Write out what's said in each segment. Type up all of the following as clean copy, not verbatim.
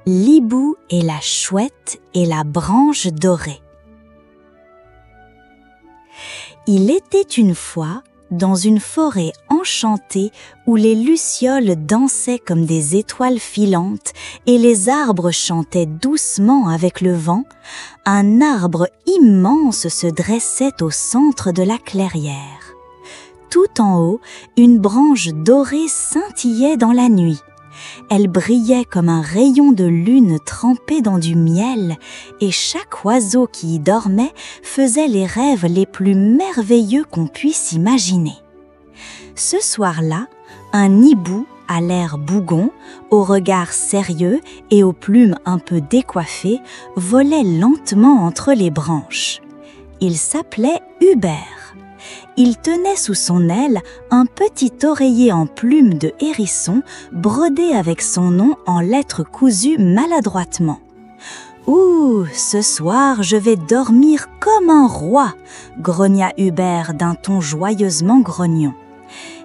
L'hibou et la chouette et la branche dorée. Il était une fois dans une forêt enchantée où les lucioles dansaient comme des étoiles filantes et les arbres chantaient doucement avec le vent, un arbre immense se dressait au centre de la clairière. Tout en haut, une branche dorée scintillait dans la nuit. Elle brillait comme un rayon de lune trempé dans du miel, et chaque oiseau qui y dormait faisait les rêves les plus merveilleux qu'on puisse imaginer. Ce soir-là, un hibou à l'air bougon, au regard sérieux et aux plumes un peu décoiffées, volait lentement entre les branches. Il s'appelait Hubert. Il tenait sous son aile un petit oreiller en plumes de hérisson brodé avec son nom en lettres cousues maladroitement. « Ouh, ce soir je vais dormir comme un roi !» grogna Hubert d'un ton joyeusement grognon.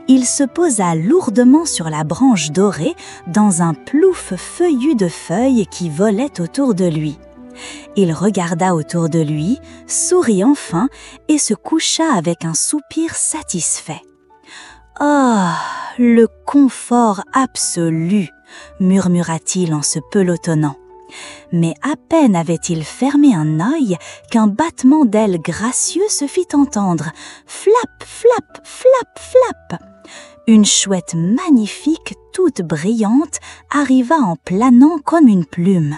Il se posa lourdement sur la branche dorée dans un plouf feuillu de feuilles qui volaient autour de lui. Il regarda autour de lui, sourit enfin et se coucha avec un soupir satisfait. « Ah, le confort absolu !» murmura-t-il en se pelotonnant. Mais à peine avait-il fermé un œil qu'un battement d'ailes gracieux se fit entendre. Flap, flap, flap, flap. Une chouette magnifique, toute brillante, arriva en planant comme une plume.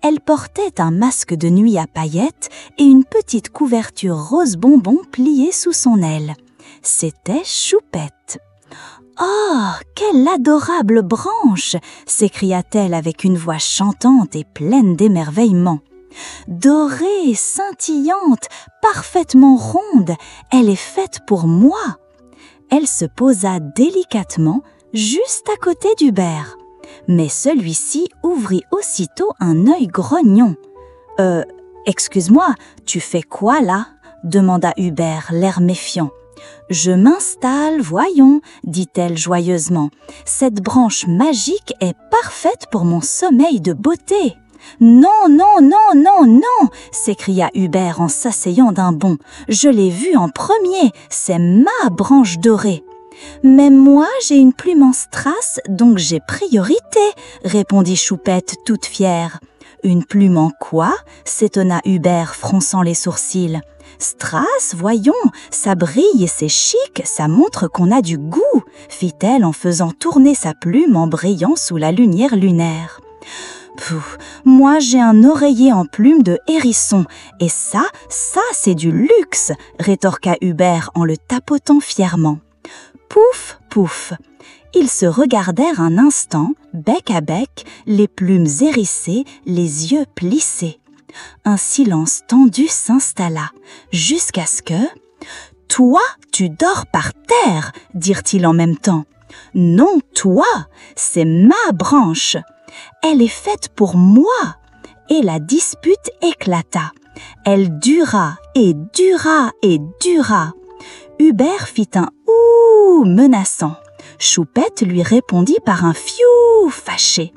Elle portait un masque de nuit à paillettes et une petite couverture rose bonbon pliée sous son aile. C'était Choupette. « Oh, quelle adorable branche !» s'écria-t-elle avec une voix chantante et pleine d'émerveillement. « Dorée, scintillante, parfaitement ronde, elle est faite pour moi !» Elle se posa délicatement juste à côté d'Hubert. Mais celui-ci ouvrit aussitôt un œil grognon. « Excuse-moi, tu fais quoi là ?» demanda Hubert, l'air méfiant. « Je m'installe, voyons, » dit-elle joyeusement. « Cette branche magique est parfaite pour mon sommeil de beauté. »« Non, non, non, non, non !» s'écria Hubert en s'asseyant d'un bond. « Je l'ai vue en premier, c'est ma branche dorée. »« Mais moi, j'ai une plume en strass, donc j'ai priorité, » répondit Choupette toute fière. « Une plume en quoi ?» s'étonna Hubert, fronçant les sourcils. « Strass, voyons, ça brille et c'est chic, ça montre qu'on a du goût, » fit-elle en faisant tourner sa plume en brillant sous la lumière lunaire. « Pouf, moi j'ai un oreiller en plume de hérisson, et ça c'est du luxe » rétorqua Hubert en le tapotant fièrement. Pouf, pouf. Ils se regardèrent un instant, bec à bec, les plumes hérissées, les yeux plissés. Un silence tendu s'installa, jusqu'à ce que... « Toi, tu dors par terre !» dirent-ils en même temps. « Non, toi, c'est ma branche. Elle est faite pour moi !» Et la dispute éclata. Elle dura et dura et dura. Hubert fit un « ouh » menaçant. Choupette lui répondit par un « fiou » fâché.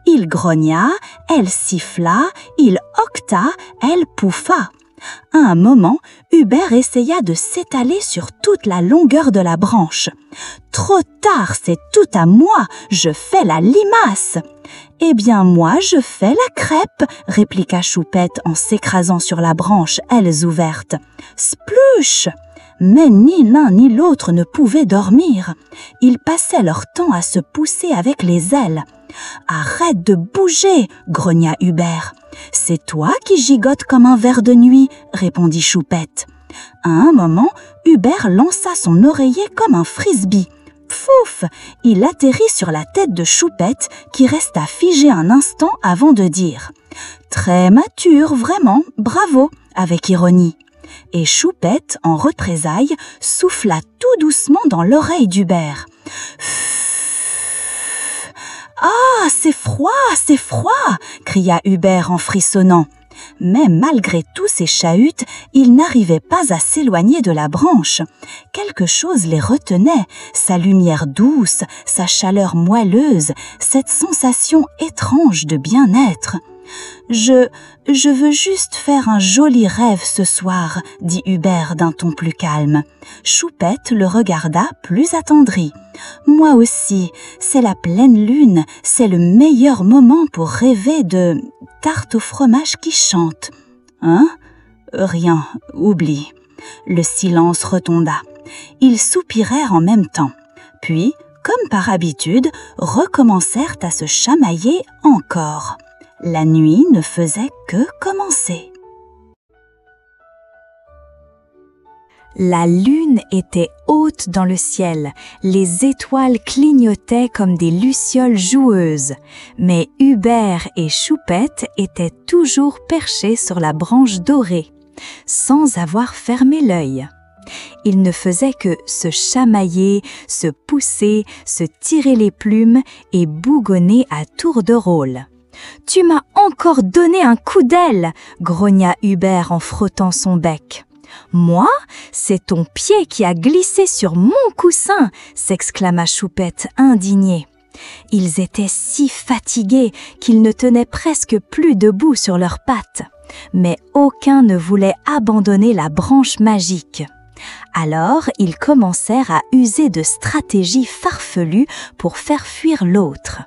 Il grogna, elle siffla, il octa, elle pouffa. À un moment, Hubert essaya de s'étaler sur toute la longueur de la branche. « Trop tard, c'est tout à moi, je fais la limace !»« Eh bien moi, je fais la crêpe !» répliqua Choupette en s'écrasant sur la branche, ailes ouvertes. « Splouche !» Mais ni l'un ni l'autre ne pouvaient dormir. Ils passaient leur temps à se pousser avec les ailes. « Arrête de bouger !» grogna Hubert. « C'est toi qui gigotes comme un ver de nuit !» répondit Choupette. À un moment, Hubert lança son oreiller comme un frisbee. Pfouf! Il atterrit sur la tête de Choupette qui resta figée un instant avant de dire « Très mature, vraiment, bravo !» avec ironie. Et Choupette, en représailles, souffla tout doucement dans l'oreille d'Hubert. « Ah, c'est froid !» cria Hubert en frissonnant. Mais malgré tous ces chahutes, ils n'arrivaient pas à s'éloigner de la branche. Quelque chose les retenait, sa lumière douce, sa chaleur moelleuse, cette sensation étrange de bien-être. Je veux juste faire un joli rêve ce soir, dit Hubert d'un ton plus calme. Choupette le regarda plus attendri. Moi aussi, c'est la pleine lune, c'est le meilleur moment pour rêver de tarte au fromage qui chante. Hein? Rien, oublie. Le silence retomba. Ils soupirèrent en même temps. Puis, comme par habitude, recommencèrent à se chamailler encore. La nuit ne faisait que commencer. La lune était haute dans le ciel, les étoiles clignotaient comme des lucioles joueuses, mais Hubert et Choupette étaient toujours perchés sur la branche dorée, sans avoir fermé l'œil. Ils ne faisaient que se chamailler, se pousser, se tirer les plumes et bougonner à tour de rôle. « Tu m'as encore donné un coup d'aile !» grogna Hubert en frottant son bec. « Moi, c'est ton pied qui a glissé sur mon coussin !» s'exclama Choupette indignée. Ils étaient si fatigués qu'ils ne tenaient presque plus debout sur leurs pattes. Mais aucun ne voulait abandonner la branche magique. Alors, ils commencèrent à user de stratégies farfelues pour faire fuir l'autre.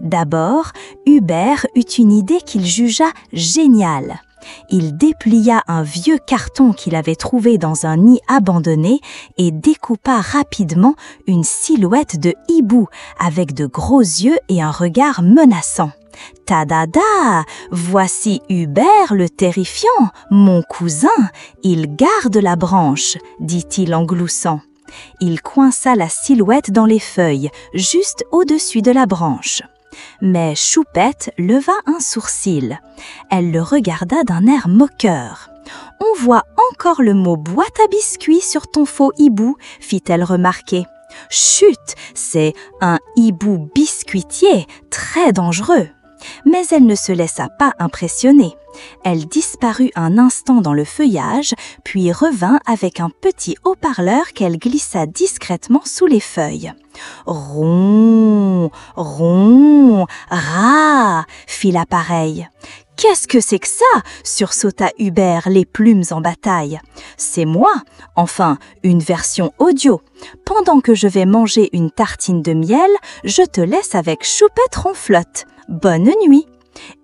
D'abord, Hubert eut une idée qu'il jugea géniale. Il déplia un vieux carton qu'il avait trouvé dans un nid abandonné et découpa rapidement une silhouette de hibou avec de gros yeux et un regard menaçant. « Tadada! Voici Hubert le terrifiant, mon cousin, il garde la branche » dit-il en gloussant. Il coinça la silhouette dans les feuilles, juste au-dessus de la branche. Mais Choupette leva un sourcil. Elle le regarda d'un air moqueur. « On voit encore le mot boîte à biscuits sur ton faux hibou » fit-elle remarquer. « Chut, c'est un hibou biscuitier, très dangereux !» Mais elle ne se laissa pas impressionner. Elle disparut un instant dans le feuillage, puis revint avec un petit haut-parleur qu'elle glissa discrètement sous les feuilles. « Ron, ron, ra !» fit l'appareil. « Qu'est-ce que c'est que ça ?» sursauta Hubert, les plumes en bataille. « C'est moi, enfin, une version audio. Pendant que je vais manger une tartine de miel, je te laisse avec Choupette ronflotte. Bonne nuit !»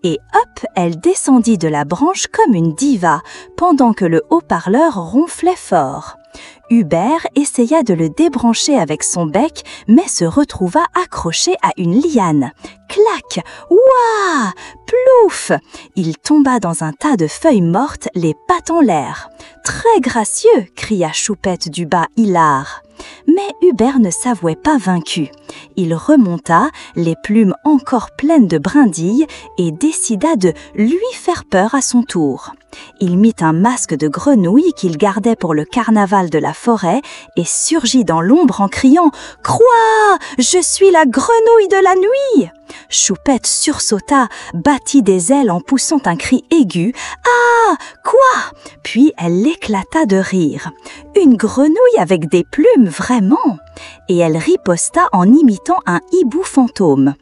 Et hop, elle descendit de la branche comme une diva, pendant que le haut-parleur ronflait fort. Hubert essaya de le débrancher avec son bec, mais se retrouva accroché à une liane. Clac! Ouah! Plouf! Il tomba dans un tas de feuilles mortes, les pattes en l'air. « Très gracieux !» cria Choupette du bas hilar. Mais Hubert ne s'avouait pas vaincu. Il remonta, les plumes encore pleines de brindilles, et décida de lui faire peur à son tour. Il mit un masque de grenouille qu'il gardait pour le carnaval de la forêt et surgit dans l'ombre en criant « Croix, je suis la grenouille de la nuit !» Choupette sursauta, battit des ailes en poussant un cri aigu « Ah, quoi ?» Puis elle éclata de rire. « Une grenouille avec des plumes, vraiment ?» Et elle riposta en imitant un hibou fantôme.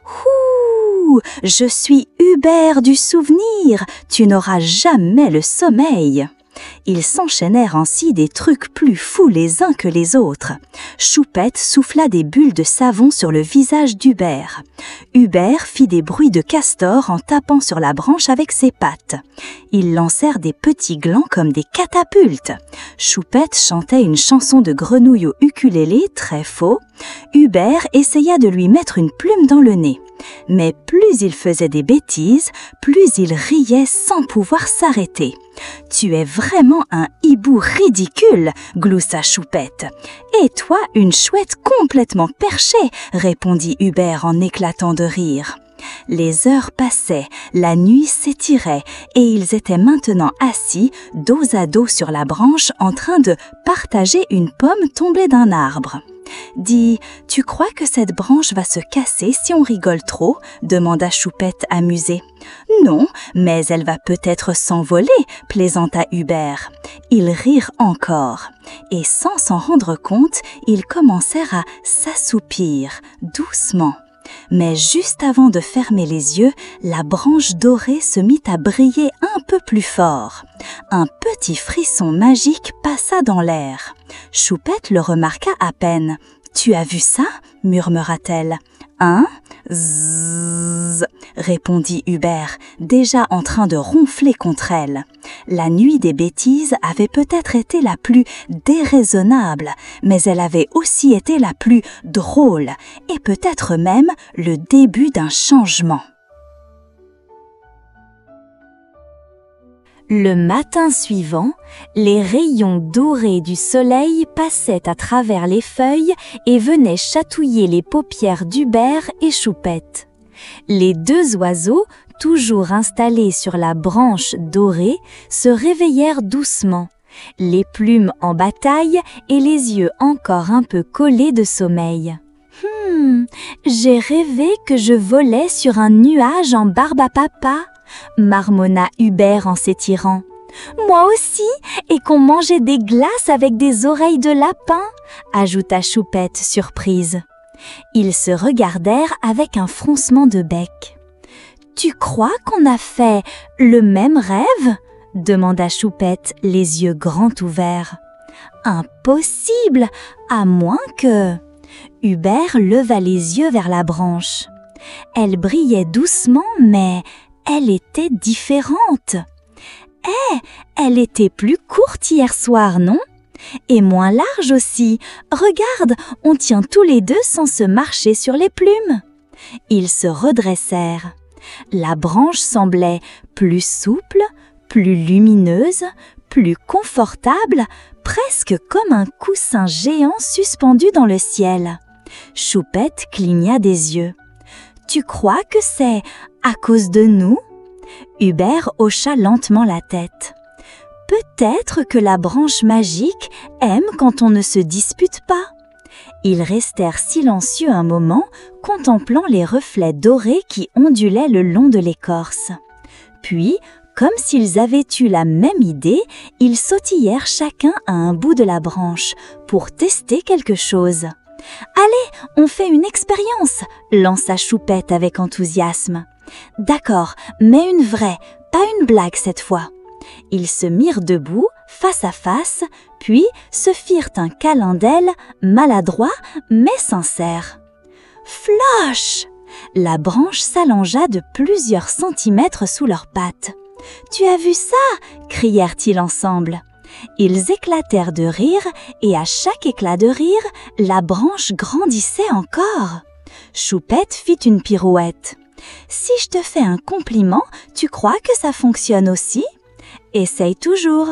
« Ouh, je suis Hubert du souvenir, tu n'auras jamais le sommeil !» Ils s'enchaînèrent ainsi des trucs plus fous les uns que les autres. Choupette souffla des bulles de savon sur le visage d'Hubert. Hubert fit des bruits de castor en tapant sur la branche avec ses pattes. Ils lancèrent des petits glands comme des catapultes. Choupette chantait une chanson de grenouille au ukulélé très faux. Hubert essaya de lui mettre une plume dans le nez. Mais plus il faisait des bêtises, plus il riait sans pouvoir s'arrêter. « Tu es vraiment un hibou ridicule !» gloussa Choupette. « Et toi, une chouette complètement perchée !» répondit Hubert en éclatant de rire. Les heures passaient, la nuit s'étirait et ils étaient maintenant assis, dos à dos sur la branche, en train de partager une pomme tombée d'un arbre. « Dis, tu crois que cette branche va se casser si on rigole trop ?» demanda Choupette amusée. « Non, mais elle va peut-être s'envoler » plaisanta Hubert. Ils rirent encore et sans s'en rendre compte, ils commencèrent à s'assoupir doucement. Mais juste avant de fermer les yeux, la branche dorée se mit à briller un peu plus fort. Un petit frisson magique passa dans l'air. Choupette le remarqua à peine. « Tu as vu ça ?» murmura-t-elle. « Hein ?» Zzzz, répondit Hubert, déjà en train de ronfler contre elle. La nuit des bêtises avait peut-être été la plus déraisonnable, mais elle avait aussi été la plus drôle, et peut-être même le début d'un changement. Le matin suivant, les rayons dorés du soleil passaient à travers les feuilles et venaient chatouiller les paupières d'Hubert et Choupette. Les deux oiseaux, toujours installés sur la branche dorée, se réveillèrent doucement, les plumes en bataille et les yeux encore un peu collés de sommeil. « J'ai rêvé que je volais sur un nuage en barbe à papa », marmonna Hubert en s'étirant. « Moi aussi, et qu'on mangeait des glaces avec des oreilles de lapin », ajouta Choupette surprise. Ils se regardèrent avec un froncement de bec. « Tu crois qu'on a fait le même rêve ?» demanda Choupette, les yeux grands ouverts. « Impossible, à moins que… » Hubert leva les yeux vers la branche. Elle brillait doucement, mais elle était différente. Elle était plus courte hier soir, non? Et moins large aussi. Regarde, on tient tous les deux sans se marcher sur les plumes. Ils se redressèrent. La branche semblait plus souple, plus lumineuse, plus confortable, presque comme un coussin géant suspendu dans le ciel. Choupette cligna des yeux. « Tu crois que c'est à cause de nous ?» Hubert hocha lentement la tête. « Peut-être que la branche magique aime quand on ne se dispute pas. » Ils restèrent silencieux un moment, contemplant les reflets dorés qui ondulaient le long de l'écorce. Puis, comme s'ils avaient eu la même idée, ils sautillèrent chacun à un bout de la branche pour tester quelque chose. « Allez, on fait une expérience !» lança Choupette avec enthousiasme. « D'accord, mais une vraie, pas une blague cette fois. » Ils se mirent debout, face à face, puis se firent un câlin d'ailes, maladroit mais sincère. « Floche !» La branche s'allongea de plusieurs centimètres sous leurs pattes. « Tu as vu ça ?» crièrent-ils ensemble. Ils éclatèrent de rire et à chaque éclat de rire, la branche grandissait encore. Choupette fit une pirouette. « Si je te fais un compliment, tu crois que ça fonctionne aussi ? Essaye toujours.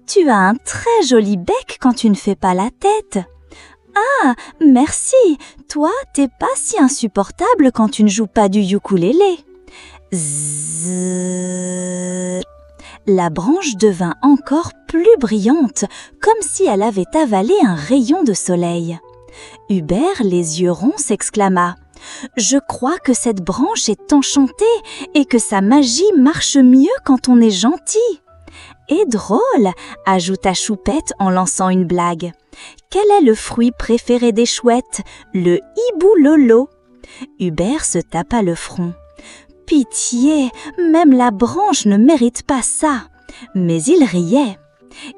Tu as un très joli bec quand tu ne fais pas la tête. Ah, merci, toi, t'es pas si insupportable quand tu ne joues pas du ukulélé. » Zzzz. La branche devint encore plus brillante, comme si elle avait avalé un rayon de soleil. Hubert, les yeux ronds, s'exclama « Je crois que cette branche est enchantée et que sa magie marche mieux quand on est gentil. » « Et drôle !» ajouta Choupette en lançant une blague. « Quel est le fruit préféré des chouettes ? Le hibou lolo !» Hubert se tapa le front. « Pitié, même la branche ne mérite pas ça !» Mais il riait.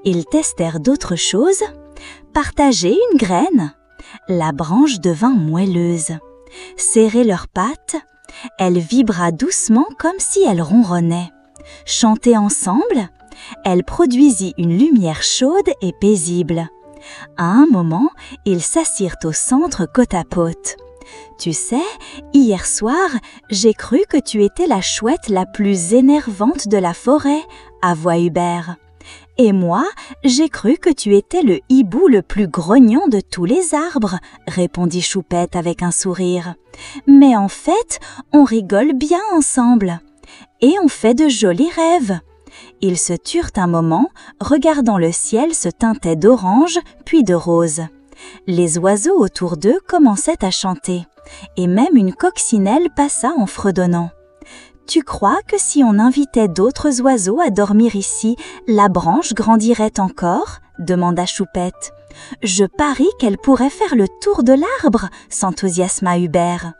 Ils testèrent d'autres choses. Partager une graine. La branche devint moelleuse. Serrer leurs pattes, elle vibra doucement comme si elle ronronnait. Chanter ensemble, elle produisit une lumière chaude et paisible. À un moment, ils s'assirent au centre côte à côte. « Tu sais, hier soir, j'ai cru que tu étais la chouette la plus énervante de la forêt, » avoua Hubert. « Et moi, j'ai cru que tu étais le hibou le plus grognon de tous les arbres, répondit Choupette avec un sourire. Mais en fait, on rigole bien ensemble. Et on fait de jolis rêves. Ils se turent un moment, regardant le ciel se teinter d'orange, puis de rose. Les oiseaux autour d'eux commençaient à chanter, et même une coccinelle passa en fredonnant. « Tu crois que si on invitait d'autres oiseaux à dormir ici, la branche grandirait encore ?» demanda Choupette. « Je parie qu'elle pourrait faire le tour de l'arbre !» s'enthousiasma Hubert.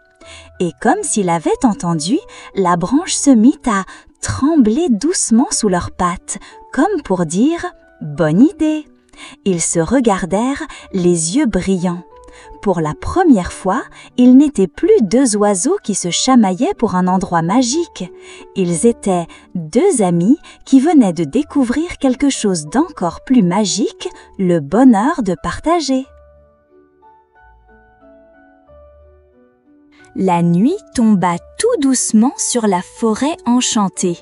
Et comme s'il avait entendu, la branche se mit à trembler doucement sous leurs pattes, comme pour dire « Bonne idée !» Ils se regardèrent, les yeux brillants. Pour la première fois, ils n'étaient plus deux oiseaux qui se chamaillaient pour un endroit magique. Ils étaient deux amis qui venaient de découvrir quelque chose d'encore plus magique, le bonheur de partager. La nuit tomba tout doucement sur la forêt enchantée.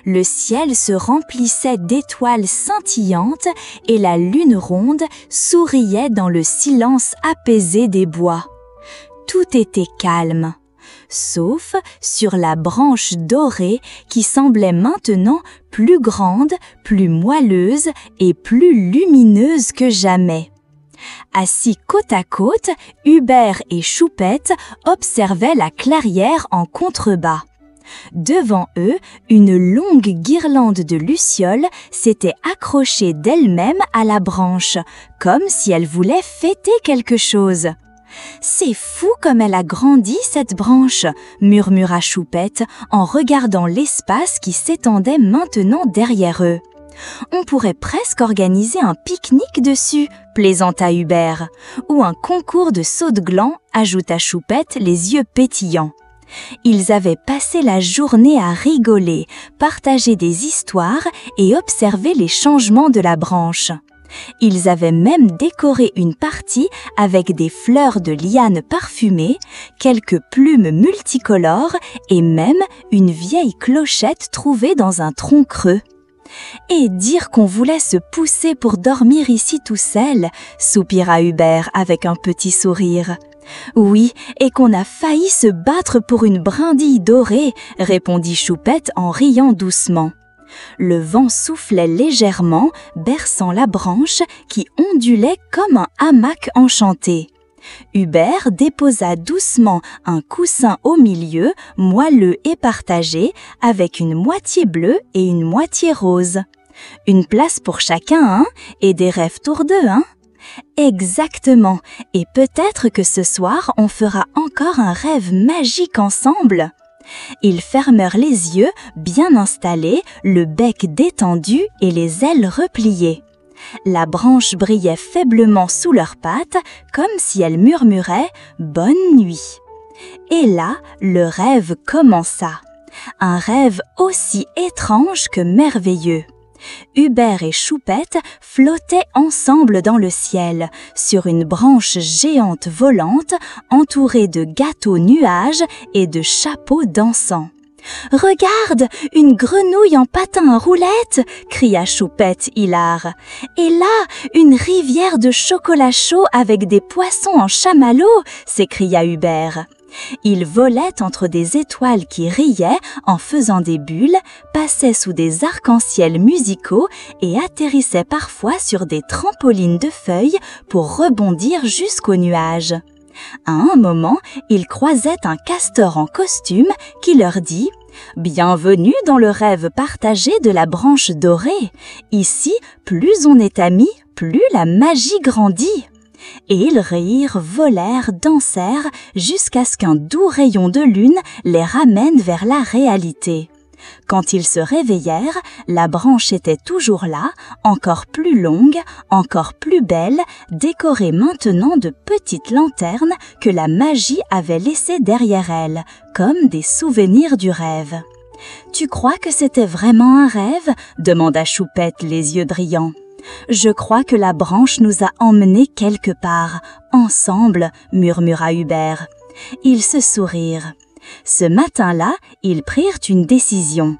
Le ciel se remplissait d'étoiles scintillantes et la lune ronde souriait dans le silence apaisé des bois. Tout était calme, sauf sur la branche dorée qui semblait maintenant plus grande, plus moelleuse et plus lumineuse que jamais. Assis côte à côte, Hubert et Choupette observaient la clairière en contrebas. Devant eux, une longue guirlande de lucioles s'était accrochée d'elle-même à la branche, comme si elle voulait fêter quelque chose. « C'est fou comme elle a grandi, cette branche !» murmura Choupette en regardant l'espace qui s'étendait maintenant derrière eux. « On pourrait presque organiser un pique-nique dessus !» plaisanta Hubert. « Ou un concours de saut de gland !» ajouta Choupette, les yeux pétillants. Ils avaient passé la journée à rigoler, partager des histoires et observer les changements de la branche. Ils avaient même décoré une partie avec des fleurs de lianes parfumées, quelques plumes multicolores et même une vieille clochette trouvée dans un tronc creux. Et dire qu'on voulait se pousser pour dormir ici tout seul, soupira Hubert avec un petit sourire. Oui, et qu'on a failli se battre pour une brindille dorée, répondit Choupette en riant doucement. Le vent soufflait légèrement, berçant la branche qui ondulait comme un hamac enchanté. Hubert déposa doucement un coussin au milieu, moelleux et partagé, avec une moitié bleue et une moitié rose. Une place pour chacun, hein, et des rêves tour d'eux, hein? Exactement, et peut-être que ce soir on fera encore un rêve magique ensemble. Ils fermèrent les yeux, bien installés, le bec détendu et les ailes repliées. La branche brillait faiblement sous leurs pattes, comme si elle murmurait « Bonne nuit ». Et là, le rêve commença. Un rêve aussi étrange que merveilleux. Hubert et Choupette flottaient ensemble dans le ciel, sur une branche géante volante, entourée de gâteaux nuages et de chapeaux dansants. « Regarde, une grenouille en patin à roulettes !» cria Choupette hilare. « Et là, une rivière de chocolat chaud avec des poissons en chamallow !» s'écria Hubert. Il volait entre des étoiles qui riaient en faisant des bulles, passait sous des arcs-en-ciel musicaux et atterrissait parfois sur des trampolines de feuilles pour rebondir jusqu'aux nuages. À un moment, ils croisaient un castor en costume qui leur dit « Bienvenue dans le rêve partagé de la branche dorée. Ici, plus on est amis, plus la magie grandit. » Et ils rirent, volèrent, dansèrent, jusqu'à ce qu'un doux rayon de lune les ramène vers la réalité. Quand ils se réveillèrent, la branche était toujours là, encore plus longue, encore plus belle, décorée maintenant de petites lanternes que la magie avait laissées derrière elle, comme des souvenirs du rêve. « Tu crois que c'était vraiment un rêve ?» demanda Choupette, les yeux brillants. « Je crois que la branche nous a emmenés quelque part, ensemble, » murmura Hubert. Ils se sourirent. Ce matin-là, ils prirent une décision.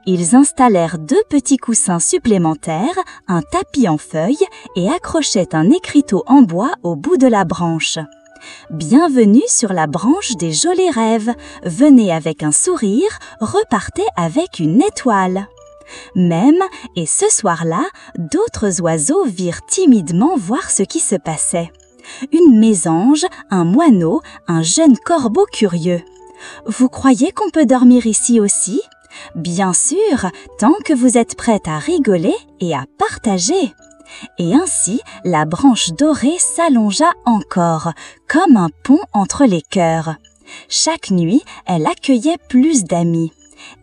Ils installèrent 2 petits coussins supplémentaires, un tapis en feuilles et accrochaient un écriteau en bois au bout de la branche. Bienvenue sur la branche des jolis rêves. Venez avec un sourire, repartez avec une étoile. Même, et ce soir-là, d'autres oiseaux virent timidement voir ce qui se passait. Une mésange, un moineau, un jeune corbeau curieux. « Vous croyez qu'on peut dormir ici aussi ? » « Bien sûr, tant que vous êtes prête à rigoler et à partager. » Et ainsi, la branche dorée s'allongea encore, comme un pont entre les cœurs. Chaque nuit, elle accueillait plus d'amis.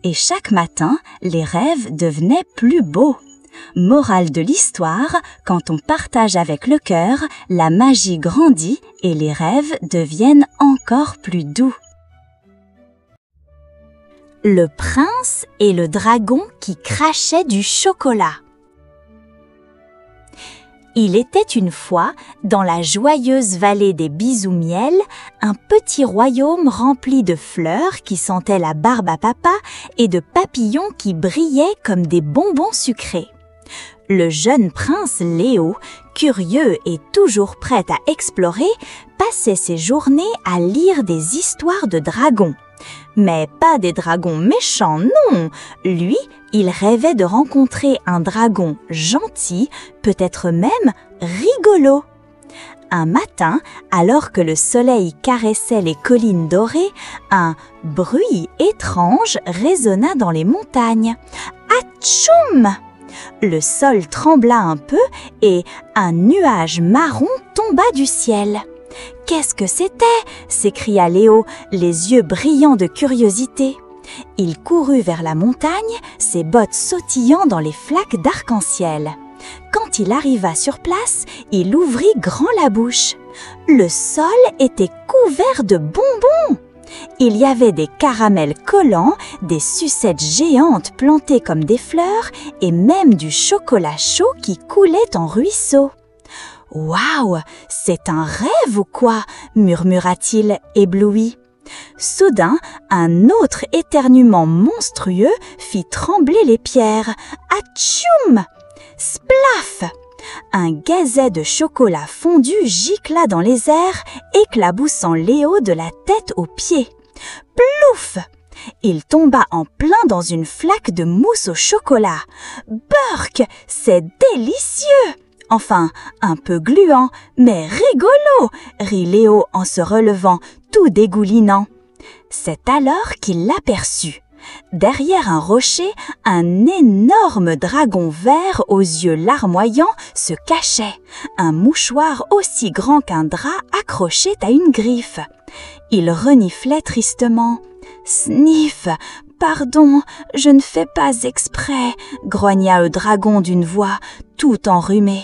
Et chaque matin, les rêves devenaient plus beaux. Morale de l'histoire, quand on partage avec le cœur, la magie grandit et les rêves deviennent encore plus doux. Le prince et le dragon qui crachait du chocolat. Il était une fois, dans la joyeuse vallée des Bisous-Miel, un petit royaume rempli de fleurs qui sentaient la barbe à papa et de papillons qui brillaient comme des bonbons sucrés. Le jeune prince Léo, curieux et toujours prêt à explorer, passait ses journées à lire des histoires de dragons. Mais pas des dragons méchants, non! Lui, il rêvait de rencontrer un dragon gentil, peut-être même rigolo. Un matin, alors que le soleil caressait les collines dorées, un bruit étrange résonna dans les montagnes. Atchoum! Le sol trembla un peu et un nuage marron tomba du ciel. « Qu'est-ce que c'était ?» s'écria Léo, les yeux brillants de curiosité. Il courut vers la montagne, ses bottes sautillant dans les flaques d'arc-en-ciel. Quand il arriva sur place, il ouvrit grand la bouche. Le sol était couvert de bonbons. Il y avait des caramels collants, des sucettes géantes plantées comme des fleurs et même du chocolat chaud qui coulait en ruisseaux. « Waouh, c'est un rêve ou quoi ?» murmura-t-il, ébloui. Soudain, un autre éternuement monstrueux fit trembler les pierres. « Atchoum !» Splaf ! Un gazet de chocolat fondu gicla dans les airs, éclaboussant Léo de la tête aux pieds. Plouf ! Il tomba en plein dans une flaque de mousse au chocolat. « Burk, c'est délicieux !» Enfin, un peu gluant, mais rigolo, rit Léo en se relevant, tout dégoulinant. C'est alors qu'il l'aperçut. Derrière un rocher, un énorme dragon vert aux yeux larmoyants se cachait. Un mouchoir aussi grand qu'un drap accrochait à une griffe. Il reniflait tristement. « Sniff, pardon, je ne fais pas exprès », grogna le dragon d'une voix tout enrhumée.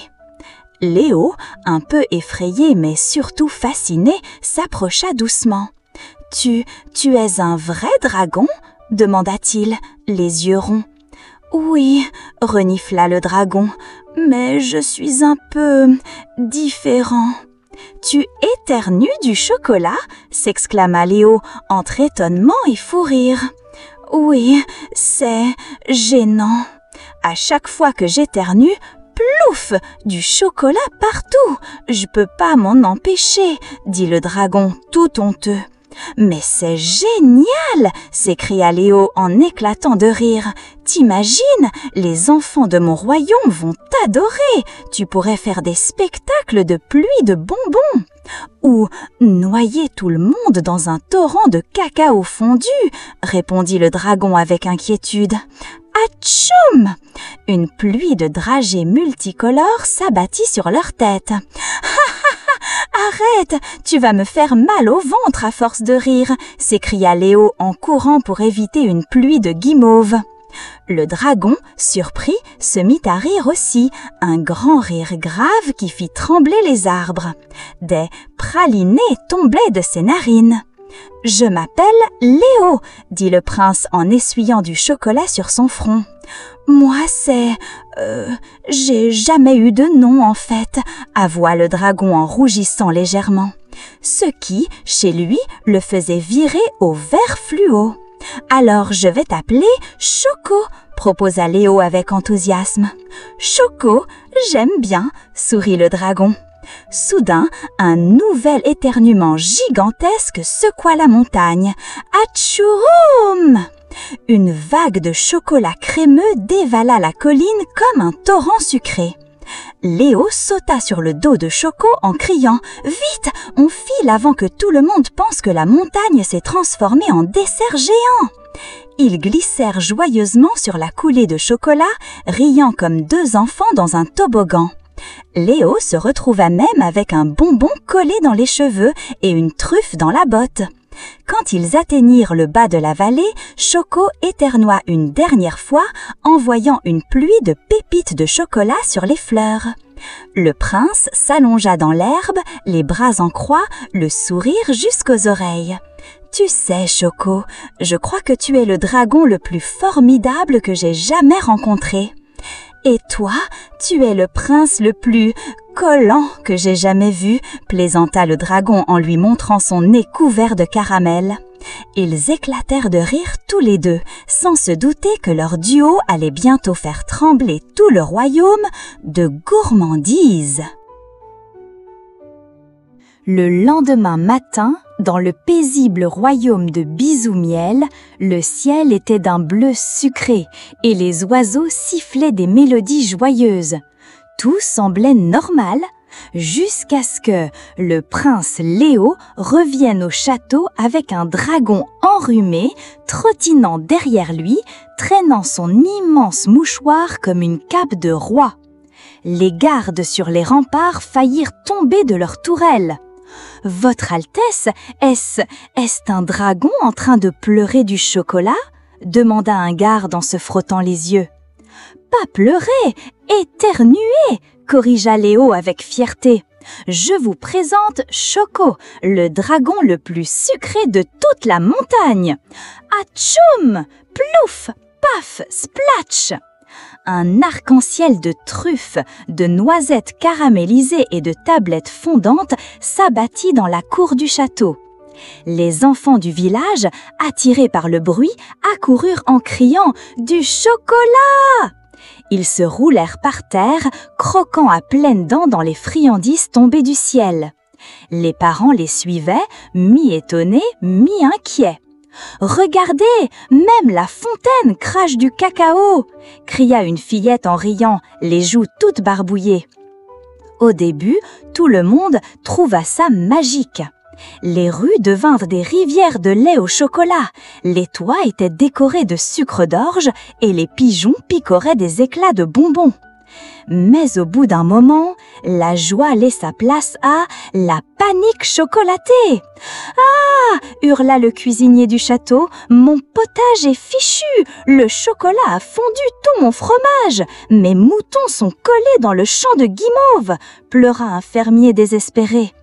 Léo, un peu effrayé mais surtout fasciné, s'approcha doucement. « Tu es un vrai dragon ?» demanda-t-il, les yeux ronds. « Oui, » renifla le dragon, « mais je suis un peu différent. »« Tu éternues du chocolat ?» s'exclama Léo entre étonnement et fou rire. « Oui, c'est gênant. À chaque fois que j'éternue, plouf, du chocolat partout. Je peux pas m'en empêcher, dit le dragon tout honteux. Mais c'est génial, s'écria Léo en éclatant de rire. T'imagines, les enfants de mon royaume vont t'adorer. Tu pourrais faire des spectacles de pluie de bonbons. Ou noyer tout le monde dans un torrent de cacao fondu, répondit le dragon avec inquiétude. Atchoum! Une pluie de dragées multicolores s'abattit sur leur tête. Arrête, tu vas me faire mal au ventre à force de rire, s'écria Léo en courant pour éviter une pluie de guimauves. Le dragon, surpris, se mit à rire aussi, un grand rire grave qui fit trembler les arbres. Des pralinés tombaient de ses narines. « Je m'appelle Léo, » dit le prince en essuyant du chocolat sur son front. « Moi, c'est... j'ai jamais eu de nom, en fait, » avoua le dragon en rougissant légèrement. Ce qui, chez lui, le faisait virer au vert fluo. Alors je vais t'appeler Choco, proposa Léo avec enthousiasme. Choco, j'aime bien, sourit le dragon. Soudain, un nouvel éternuement gigantesque secoua la montagne. Atchouroum! Une vague de chocolat crémeux dévala la colline comme un torrent sucré. Léo sauta sur le dos de Choco en criant « Vite, on file avant que tout le monde pense que la montagne s'est transformée en dessert géant !» Ils glissèrent joyeusement sur la coulée de chocolat, riant comme deux enfants dans un toboggan. Léo se retrouva même avec un bonbon collé dans les cheveux et une truffe dans la botte. Quand ils atteignirent le bas de la vallée, Choco éternua une dernière fois en voyant une pluie de pépites de chocolat sur les fleurs. Le prince s'allongea dans l'herbe, les bras en croix, le sourire jusqu'aux oreilles. « Tu sais, Choco, je crois que tu es le dragon le plus formidable que j'ai jamais rencontré. Et toi, tu es le prince le plus collant que j'ai jamais vu, plaisanta le dragon en lui montrant son nez couvert de caramel. Ils éclatèrent de rire tous les deux, sans se douter que leur duo allait bientôt faire trembler tout le royaume de gourmandise. Le lendemain matin, dans le paisible royaume de Bisoumiel, le ciel était d'un bleu sucré et les oiseaux sifflaient des mélodies joyeuses. Tout semblait normal jusqu'à ce que le prince Léo revienne au château avec un dragon enrhumé trottinant derrière lui, traînant son immense mouchoir comme une cape de roi. Les gardes sur les remparts faillirent tomber de leurs tourelles. « Votre Altesse, est-ce un dragon en train de pleurer du chocolat ?» demanda un garde en se frottant les yeux. « Pas pleurer, éternuer !» corrigea Léo avec fierté. « Je vous présente Choco, le dragon le plus sucré de toute la montagne. Atchoum! Plouf! Paf! Splatch !» Un arc-en-ciel de truffes, de noisettes caramélisées et de tablettes fondantes s'abattit dans la cour du château. Les enfants du village, attirés par le bruit, accoururent en criant « Du chocolat !» Ils se roulèrent par terre, croquant à pleines dents dans les friandises tombées du ciel. Les parents les suivaient, mi-étonnés, mi-inquiets. « Regardez, même la fontaine crache du cacao !» cria une fillette en riant, les joues toutes barbouillées. Au début, tout le monde trouva ça magique. Les rues devinrent des rivières de lait au chocolat, les toits étaient décorés de sucre d'orge et les pigeons picoraient des éclats de bonbons. Mais au bout d'un moment, la joie laissa place à la panique chocolatée. « Ah !» hurla le cuisinier du château, « Mon potage est fichu, le chocolat a fondu tout mon fromage, mes moutons sont collés dans le champ de guimauve !» pleura un fermier désespéré.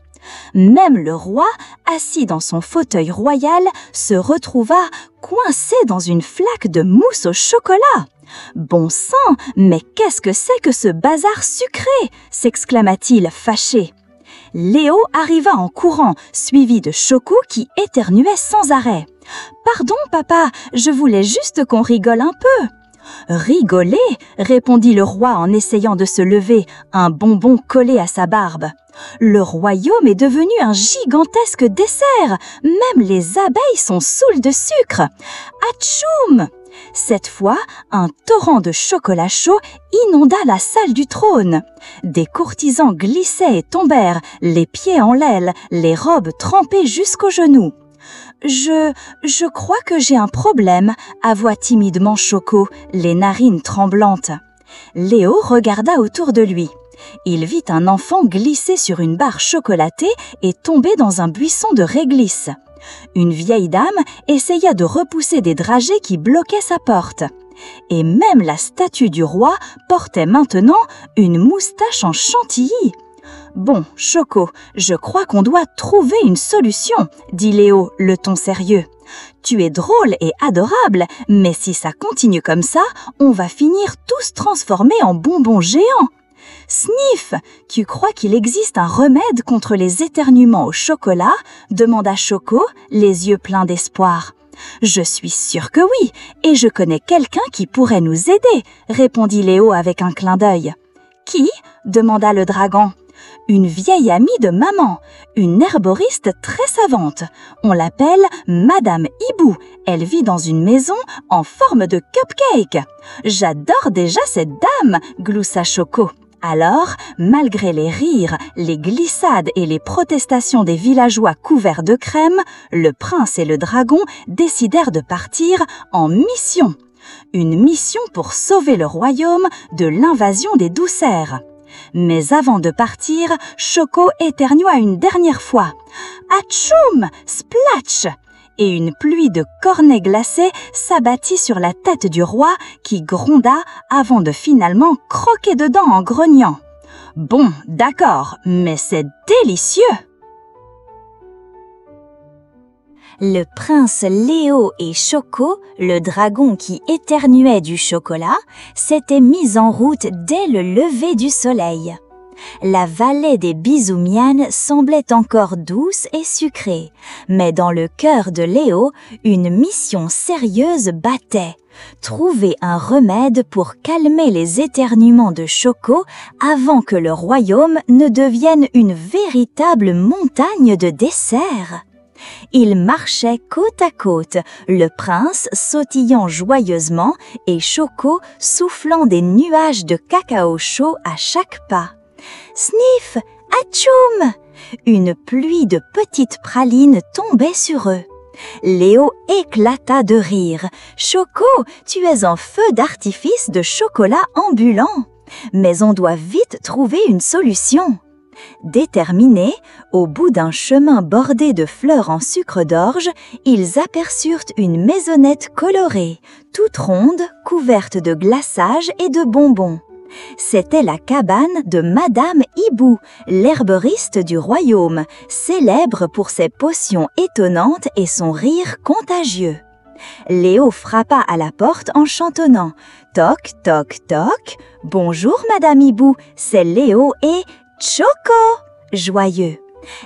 Même le roi, assis dans son fauteuil royal, se retrouva coincé dans une flaque de mousse au chocolat. « Bon sang, mais qu'est-ce que c'est que ce bazar sucré ?» s'exclama-t-il fâché. Léo arriva en courant, suivi de Choco qui éternuait sans arrêt. « Pardon, papa, je voulais juste qu'on rigole un peu. »« Rigoler ?» répondit le roi en essayant de se lever, un bonbon collé à sa barbe. « Le royaume est devenu un gigantesque dessert. Même les abeilles sont saoules de sucre. Atchoum !» Cette fois, un torrent de chocolat chaud inonda la salle du trône. Des courtisans glissaient et tombèrent, les pieds en l'aile, les robes trempées jusqu'aux genoux. « Je crois que j'ai un problème », avoua timidement Choco, les narines tremblantes. Léo regarda autour de lui. Il vit un enfant glisser sur une barre chocolatée et tomber dans un buisson de réglisse. Une vieille dame essaya de repousser des dragées qui bloquaient sa porte. Et même la statue du roi portait maintenant une moustache en chantilly. « Bon, Choco, je crois qu'on doit trouver une solution, » dit Léo, le ton sérieux. « Tu es drôle et adorable, mais si ça continue comme ça, on va finir tous transformés en bonbons géants. » « Sniff, tu crois qu'il existe un remède contre les éternuements au chocolat ?» demanda Choco, les yeux pleins d'espoir. Je suis sûre que oui, et je connais quelqu'un qui pourrait nous aider, répondit Léo avec un clin d'œil. Qui? Demanda le dragon. Une vieille amie de maman, une herboriste très savante. On l'appelle Madame Hibou. Elle vit dans une maison en forme de cupcake. J'adore déjà cette dame, gloussa Choco. Alors, malgré les rires, les glissades et les protestations des villageois couverts de crème, le prince et le dragon décidèrent de partir en mission. Une mission pour sauver le royaume de l'invasion des douceurs. Mais avant de partir, Choco éternua une dernière fois. Atchoum! Splatch! Et une pluie de cornets glacés s'abattit sur la tête du roi qui gronda avant de finalement croquer dedans en grognant. Bon, d'accord, mais c'est délicieux! Le prince Léo et Choco, le dragon qui éternuait du chocolat, s'étaient mis en route dès le lever du soleil. La vallée des Bisoumiennes semblait encore douce et sucrée, mais dans le cœur de Léo, une mission sérieuse battait. Trouver un remède pour calmer les éternuements de Choco avant que le royaume ne devienne une véritable montagne de desserts. Ils marchaient côte à côte, le prince sautillant joyeusement et Choco soufflant des nuages de cacao chaud à chaque pas. Sniff! Atchoum! Une pluie de petites pralines tombait sur eux. Léo éclata de rire. Choco, tu es un feu d'artifice de chocolat ambulant. Mais on doit vite trouver une solution. Déterminés, au bout d'un chemin bordé de fleurs en sucre d'orge, ils aperçurent une maisonnette colorée, toute ronde, couverte de glaçage et de bonbons. C'était la cabane de Madame Hibou, l'herboriste du royaume, célèbre pour ses potions étonnantes et son rire contagieux. Léo frappa à la porte en chantonnant « Toc, toc, toc, bonjour Madame Hibou, c'est Léo et Choco !» joyeux.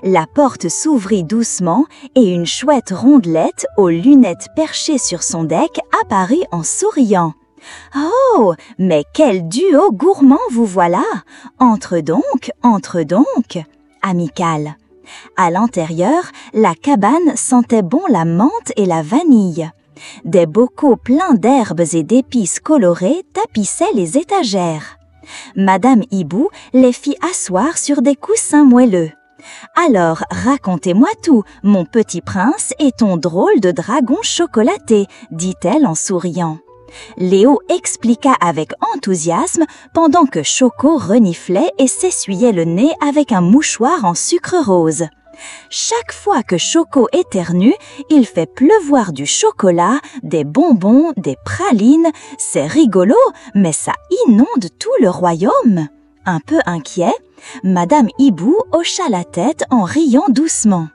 La porte s'ouvrit doucement et une chouette rondelette aux lunettes perchées sur son deck apparut en souriant. « Oh, mais quel duo gourmand vous voilà! Entre donc, amical. » À l'intérieur, la cabane sentait bon la menthe et la vanille. Des bocaux pleins d'herbes et d'épices colorées tapissaient les étagères. Madame Hibou les fit asseoir sur des coussins moelleux. « Alors, racontez-moi tout, mon petit prince et ton drôle de dragon chocolaté, » dit-elle en souriant. Léo expliqua avec enthousiasme pendant que Choco reniflait et s'essuyait le nez avec un mouchoir en sucre rose. Chaque fois que Choco éternue, il fait pleuvoir du chocolat, des bonbons, des pralines. C'est rigolo, mais ça inonde tout le royaume. Un peu inquiet, Madame Hibou hocha la tête en riant doucement.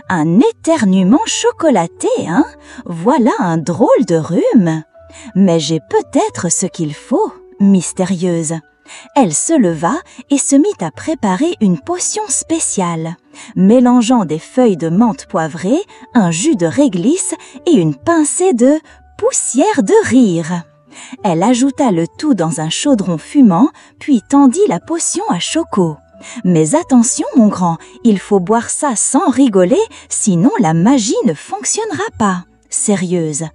Un éternuement chocolaté, hein? Voilà un drôle de rhume. Mais j'ai peut-être ce qu'il faut, mystérieuse. Elle se leva et se mit à préparer une potion spéciale, mélangeant des feuilles de menthe poivrée, un jus de réglisse et une pincée de poussière de rire. Elle ajouta le tout dans un chaudron fumant, puis tendit la potion à Choco. Mais attention mon grand, il faut boire ça sans rigoler, sinon la magie ne fonctionnera pas. Sérieuse.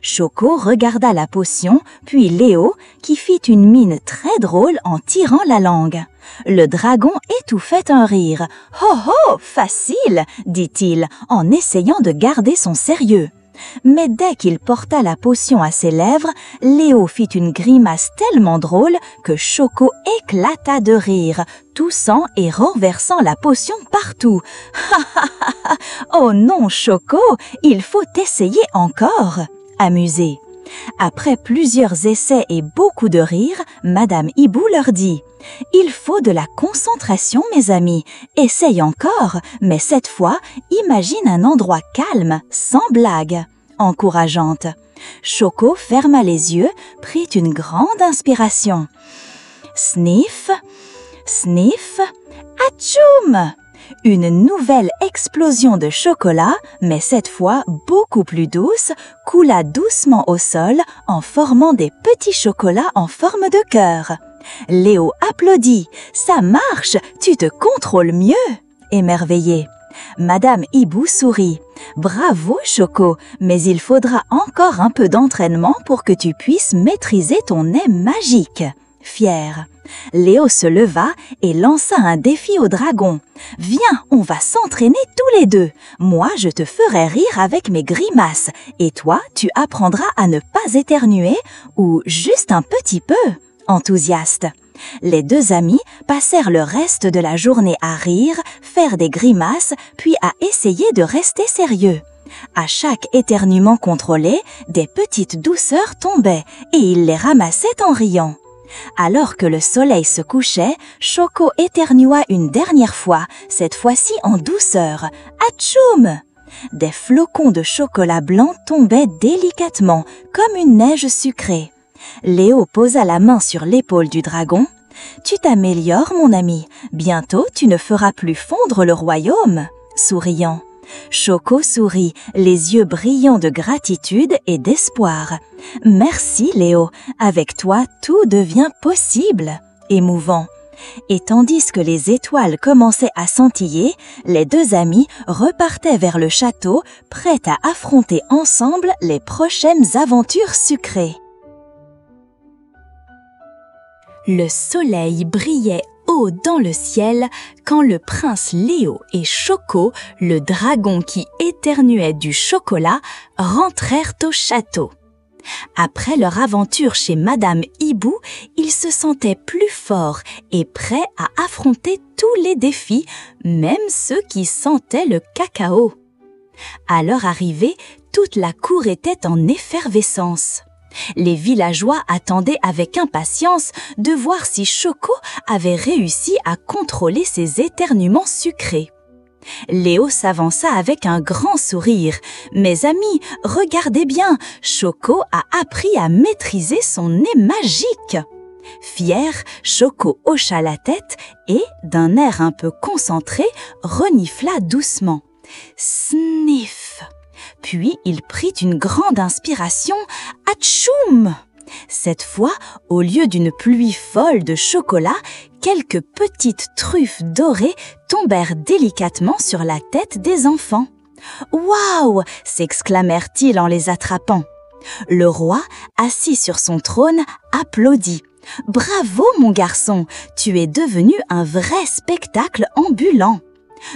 Choco regarda la potion, puis Léo, qui fit une mine très drôle en tirant la langue. Le dragon étouffait un rire. « Oh oh, facile !» dit-il, en essayant de garder son sérieux. Mais dès qu'il porta la potion à ses lèvres, Léo fit une grimace tellement drôle que Choco éclata de rire, toussant et renversant la potion partout. « Oh non, Choco, il faut essayer encore !» Amusée. Après plusieurs essais et beaucoup de rires, Madame Hibou leur dit « Il faut de la concentration, mes amis. Essaye encore, mais cette fois, imagine un endroit calme, sans blague. » Encourageante. Choco ferma les yeux, prit une grande inspiration. Sniff, sniff, atchoum! Une nouvelle explosion de chocolat, mais cette fois beaucoup plus douce, coula doucement au sol en formant des petits chocolats en forme de cœur. Léo applaudit. « Ça marche, tu te contrôles mieux !» Émerveillée. Madame Hibou sourit. « Bravo Choco, mais il faudra encore un peu d'entraînement pour que tu puisses maîtriser ton nez magique. » Fier. Léo se leva et lança un défi au dragon. « Viens, on va s'entraîner tous les deux. Moi, je te ferai rire avec mes grimaces et toi, tu apprendras à ne pas éternuer ou juste un petit peu. » Enthousiaste. Les deux amis passèrent le reste de la journée à rire, faire des grimaces, puis à essayer de rester sérieux. À chaque éternuement contrôlé, des petites douceurs tombaient et ils les ramassaient en riant. Alors que le soleil se couchait, Choco éternua une dernière fois, cette fois-ci en douceur. Atchoum! Des flocons de chocolat blanc tombaient délicatement, comme une neige sucrée. Léo posa la main sur l'épaule du dragon. « Tu t'améliores, mon ami. Bientôt, tu ne feras plus fondre le royaume. » Souriant. Choco sourit, les yeux brillants de gratitude et d'espoir. « Merci, Léo. Avec toi, tout devient possible. » Émouvant. Et tandis que les étoiles commençaient à scintiller, les deux amis repartaient vers le château, prêts à affronter ensemble les prochaines aventures sucrées. Le soleil brillait haut dans le ciel quand le prince Léo et Choco, le dragon qui éternuait du chocolat, rentrèrent au château. Après leur aventure chez Madame Hibou, ils se sentaient plus forts et prêts à affronter tous les défis, même ceux qui sentaient le cacao. À leur arrivée, toute la cour était en effervescence. Les villageois attendaient avec impatience de voir si Choco avait réussi à contrôler ses éternuements sucrés. Léo s'avança avec un grand sourire. « Mes amis, regardez bien, Choco a appris à maîtriser son nez magique !» Fier, Choco hocha la tête et, d'un air un peu concentré, renifla doucement. Sniff! Puis il prit une grande inspiration. Atchoum! Cette fois, au lieu d'une pluie folle de chocolat, quelques petites truffes dorées tombèrent délicatement sur la tête des enfants. « Waouh !» s'exclamèrent-ils en les attrapant. Le roi, assis sur son trône, applaudit. « Bravo, mon garçon, tu es devenu un vrai spectacle ambulant. »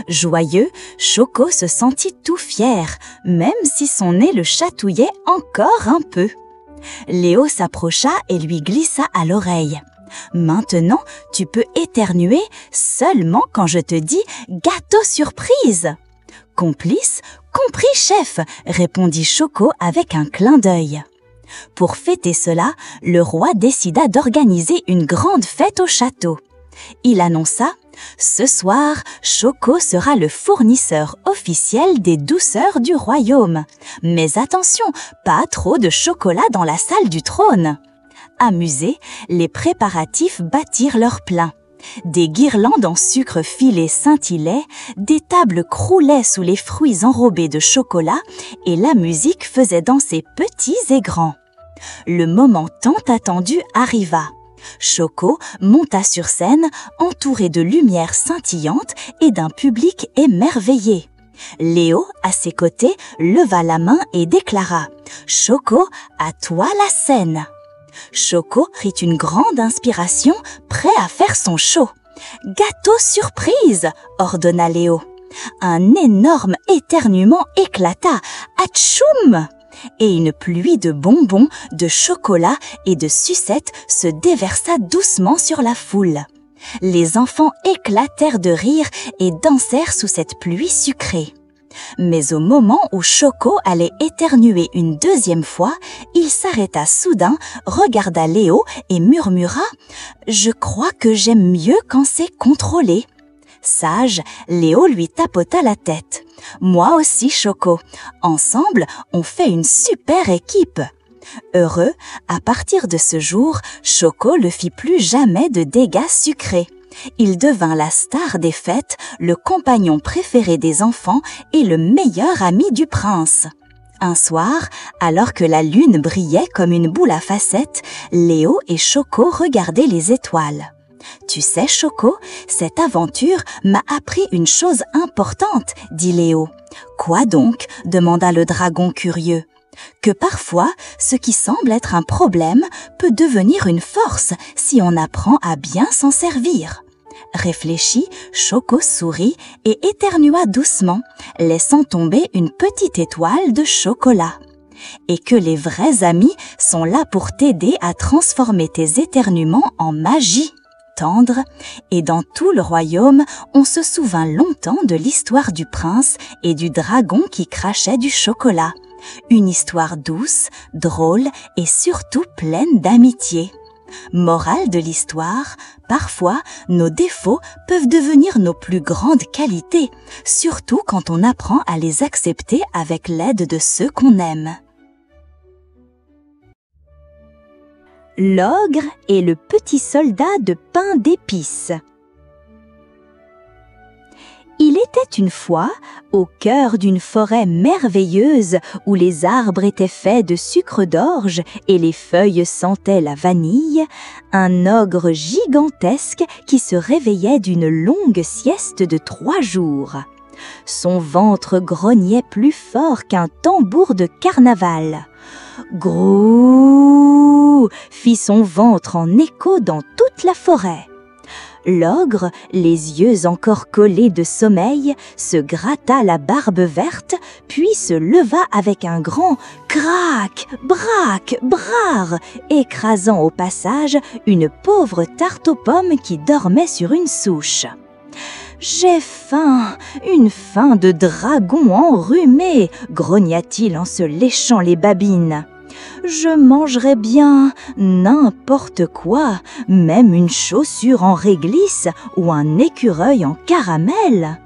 Joyeux, Choco se sentit tout fier, même si son nez le chatouillait encore un peu. Léo s'approcha et lui glissa à l'oreille. « Maintenant, tu peux éternuer seulement quand je te dis « gâteau surprise !»« Complice, compris, chef !» répondit Choco avec un clin d'œil. Pour fêter cela, le roi décida d'organiser une grande fête au château. Il annonça « Ce soir, Choco sera le fournisseur officiel des douceurs du royaume. Mais attention, pas trop de chocolat dans la salle du trône. » Amusés, les préparatifs battirent leur plein. Des guirlandes en sucre filé scintillaient, des tables croulaient sous les fruits enrobés de chocolat et la musique faisait danser petits et grands. Le moment tant attendu arriva. Choco monta sur scène, entouré de lumières scintillantes et d'un public émerveillé. Léo, à ses côtés, leva la main et déclara « Choco, à toi la scène !» Choco prit une grande inspiration, prêt à faire son show. « Gâteau surprise !» ordonna Léo. Un énorme éternuement éclata. « Atchoum !» Et une pluie de bonbons, de chocolat et de sucettes se déversa doucement sur la foule. Les enfants éclatèrent de rire et dansèrent sous cette pluie sucrée. Mais au moment où Choco allait éternuer une deuxième fois, il s'arrêta soudain, regarda Léo et murmura « Je crois que j'aime mieux quand c'est contrôlé. » Sage, Léo lui tapota la tête. « Moi aussi, Choco. Ensemble, on fait une super équipe. » Heureux, à partir de ce jour, Choco ne fit plus jamais de dégâts sucrés. Il devint la star des fêtes, le compagnon préféré des enfants et le meilleur ami du prince. Un soir, alors que la lune brillait comme une boule à facettes, Léo et Choco regardaient les étoiles. « Tu sais, Choco, cette aventure m'a appris une chose importante, » dit Léo. « Quoi donc ?» demanda le dragon curieux. « Que parfois, ce qui semble être un problème peut devenir une force si on apprend à bien s'en servir. » Réfléchi, Choco sourit et éternua doucement, laissant tomber une petite étoile de chocolat. Et que les vrais amis sont là pour t'aider à transformer tes éternuements en magie. Tendre, et dans tout le royaume, on se souvint longtemps de l'histoire du prince et du dragon qui crachait du chocolat. Une histoire douce, drôle et surtout pleine d'amitié. Morale de l'histoire, parfois nos défauts peuvent devenir nos plus grandes qualités, surtout quand on apprend à les accepter avec l'aide de ceux qu'on aime. L'ogre et le petit soldat de pain d'épices. Il était une fois, au cœur d'une forêt merveilleuse où les arbres étaient faits de sucre d'orge et les feuilles sentaient la vanille, un ogre gigantesque qui se réveillait d'une longue sieste de 3 jours. Son ventre grognait plus fort qu'un tambour de carnaval. Grouh! Fit son ventre en écho dans toute la forêt. L'ogre, les yeux encore collés de sommeil, se gratta la barbe verte, puis se leva avec un grand « crac, brac, brare », écrasant au passage une pauvre tarte aux pommes qui dormait sur une souche. « J'ai faim, une faim de dragon enrhumé », grogna-t-il en se léchant les babines. Je mangerais bien n'importe quoi, même une chaussure en réglisse ou un écureuil en caramel.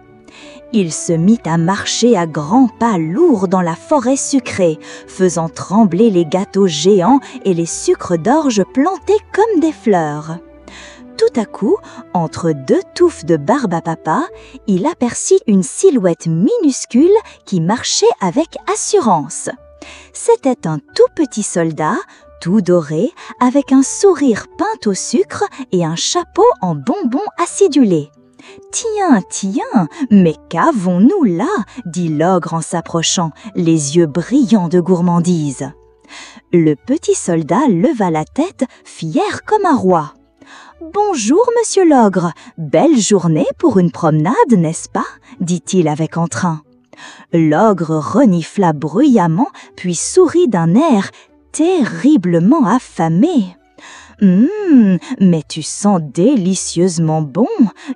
Il se mit à marcher à grands pas lourds dans la forêt sucrée, faisant trembler les gâteaux géants et les sucres d'orge plantés comme des fleurs. Tout à coup, entre 2 touffes de barbe à papa, il aperçut une silhouette minuscule qui marchait avec assurance. C'était un tout petit soldat, tout doré, avec un sourire peint au sucre et un chapeau en bonbons acidulés. « Tiens, tiens, mais qu'avons-nous là ?» dit l'ogre en s'approchant, les yeux brillants de gourmandise. Le petit soldat leva la tête, fier comme un roi. « Bonjour, monsieur l'ogre, belle journée pour une promenade, n'est-ce pas ?» dit-il avec entrain. L'ogre renifla bruyamment, puis sourit d'un air terriblement affamé. « mais tu sens délicieusement bon,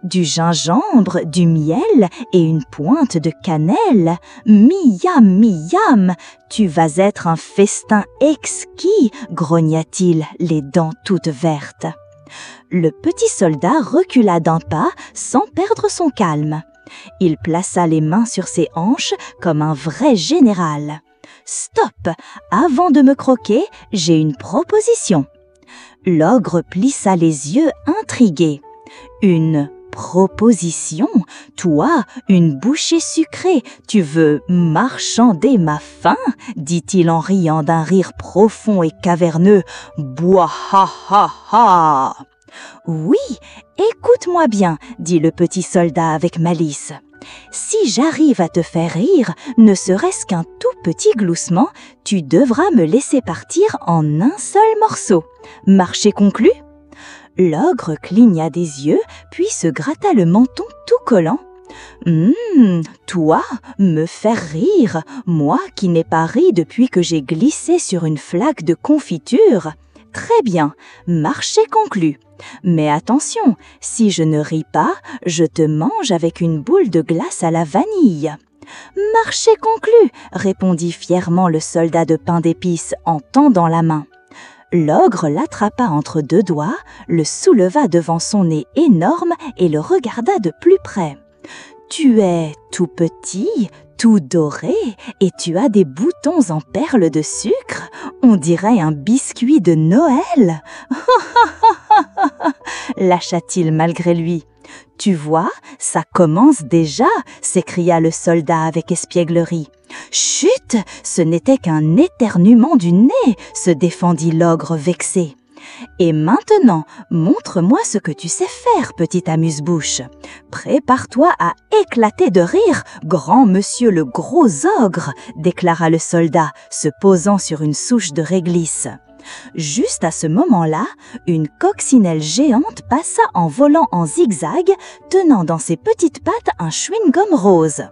du gingembre, du miel et une pointe de cannelle. Miam, miam, tu vas être un festin exquis, grogna-t-il, les dents toutes vertes. Le petit soldat recula d'un pas sans perdre son calme. Il plaça les mains sur ses hanches comme un vrai général. « Stop! Avant de me croquer, j'ai une proposition. » L'ogre plissa les yeux intrigué. « Une proposition? Toi, une bouchée sucrée, tu veux marchander ma faim ?» dit-il en riant d'un rire profond et caverneux. « Bois ha ha ha !» « Oui, écoute-moi bien, » dit le petit soldat avec malice. « Si j'arrive à te faire rire, ne serait-ce qu'un tout petit gloussement, tu devras me laisser partir en un seul morceau. Marché conclu ?» L'ogre cligna des yeux, puis se gratta le menton tout collant. « Toi, me faire rire, moi qui n'ai pas ri depuis que j'ai glissé sur une flaque de confiture. Très bien, marché conclu. Mais attention, si je ne ris pas, je te mange avec une boule de glace à la vanille. »« Marché conclu !» répondit fièrement le soldat de pain d'épices en tendant la main. L'ogre l'attrapa entre 2 doigts, le souleva devant son nez énorme et le regarda de plus près. « Tu es tout petit, tout doré, et tu as des boutons en perles de sucre. On dirait un biscuit de Noël. » lâcha-t-il malgré lui. « Tu vois, ça commence déjà » s'écria le soldat avec espièglerie. « Chut, ce n'était qu'un éternuement du nez » se défendit l'ogre vexé. « Et maintenant, montre-moi ce que tu sais faire, petit amuse-bouche. Prépare-toi à éclater de rire, grand monsieur le gros ogre » déclara le soldat, se posant sur une souche de réglisse. Juste à ce moment-là, une coccinelle géante passa en volant en zigzag, tenant dans ses petites pattes un chewing-gum rose.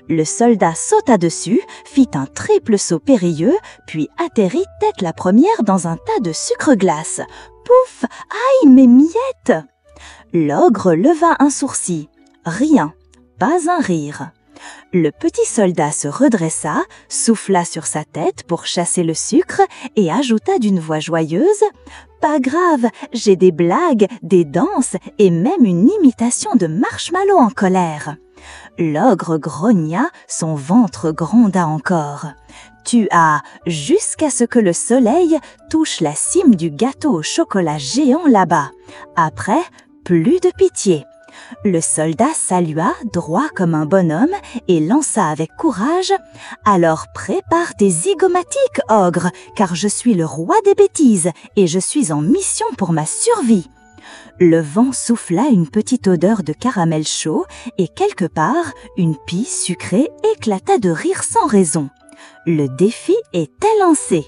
Le soldat sauta dessus, fit un triple saut périlleux, puis atterrit tête la première dans un tas de sucre glace. Pouf! Aïe, mes miettes! L'ogre leva un sourcil. Rien, pas un rire. Le petit soldat se redressa, souffla sur sa tête pour chasser le sucre et ajouta d'une voix joyeuse « Pas grave, j'ai des blagues, des danses et même une imitation de Marshmallow en colère. » L'ogre grogna, son ventre gronda encore. Tu as jusqu'à ce que le soleil touche la cime du gâteau au chocolat géant là-bas. Après, plus de pitié. Le soldat salua droit comme un bonhomme et lança avec courage « Alors prépare tes zygomatiques, ogre, car je suis le roi des bêtises et je suis en mission pour ma survie. » Le vent souffla une petite odeur de caramel chaud et quelque part, une pie sucrée éclata de rire sans raison. Le défi était lancé.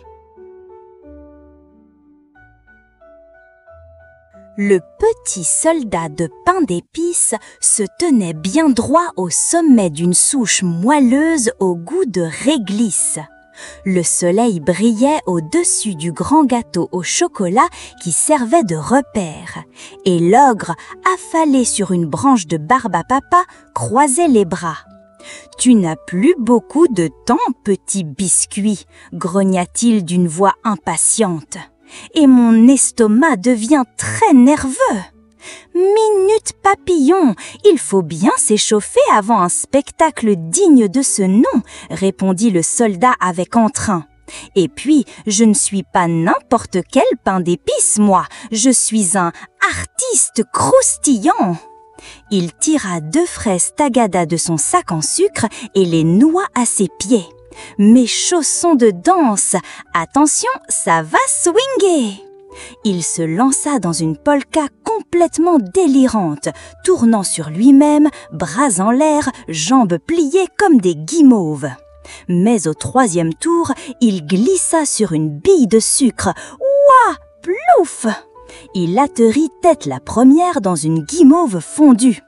Le petit soldat de pain d'épices se tenait bien droit au sommet d'une souche moelleuse au goût de réglisse. Le soleil brillait au-dessus du grand gâteau au chocolat qui servait de repère, et l'ogre, affalé sur une branche de barbe à papa, croisait les bras. « Tu n'as plus beaucoup de temps, petit biscuit » grogna-t-il d'une voix impatiente. « Et mon estomac devient très nerveux. » « Minute papillon, il faut bien s'échauffer avant un spectacle digne de ce nom, » répondit le soldat avec entrain. « Et puis, je ne suis pas n'importe quel pain d'épices, moi, je suis un artiste croustillant. » Il tira 2 fraises tagada de son sac en sucre et les noua à ses pieds. « Mes chaussons de danse, attention, ça va swinguer !» Il se lança dans une polka complètement délirante, tournant sur lui-même, bras en l'air, jambes pliées comme des guimauves. Mais au 3e tour, il glissa sur une bille de sucre. Ouah! Plouf! Il atterrit tête la première dans une guimauve fondue.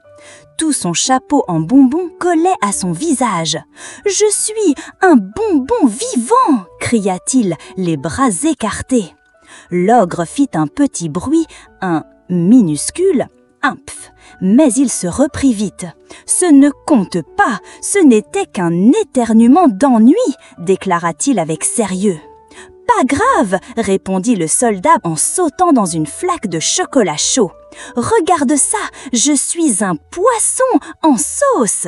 Tout son chapeau en bonbons collait à son visage. « Je suis un bonbon vivant !» cria-t-il, les bras écartés. L'ogre fit un petit bruit, un minuscule « impf », mais il se reprit vite. « Ce ne compte pas, ce n'était qu'un éternuement d'ennui » déclara-t-il avec sérieux. « Pas grave » répondit le soldat en sautant dans une flaque de chocolat chaud. « Regarde ça, je suis un poisson en sauce !»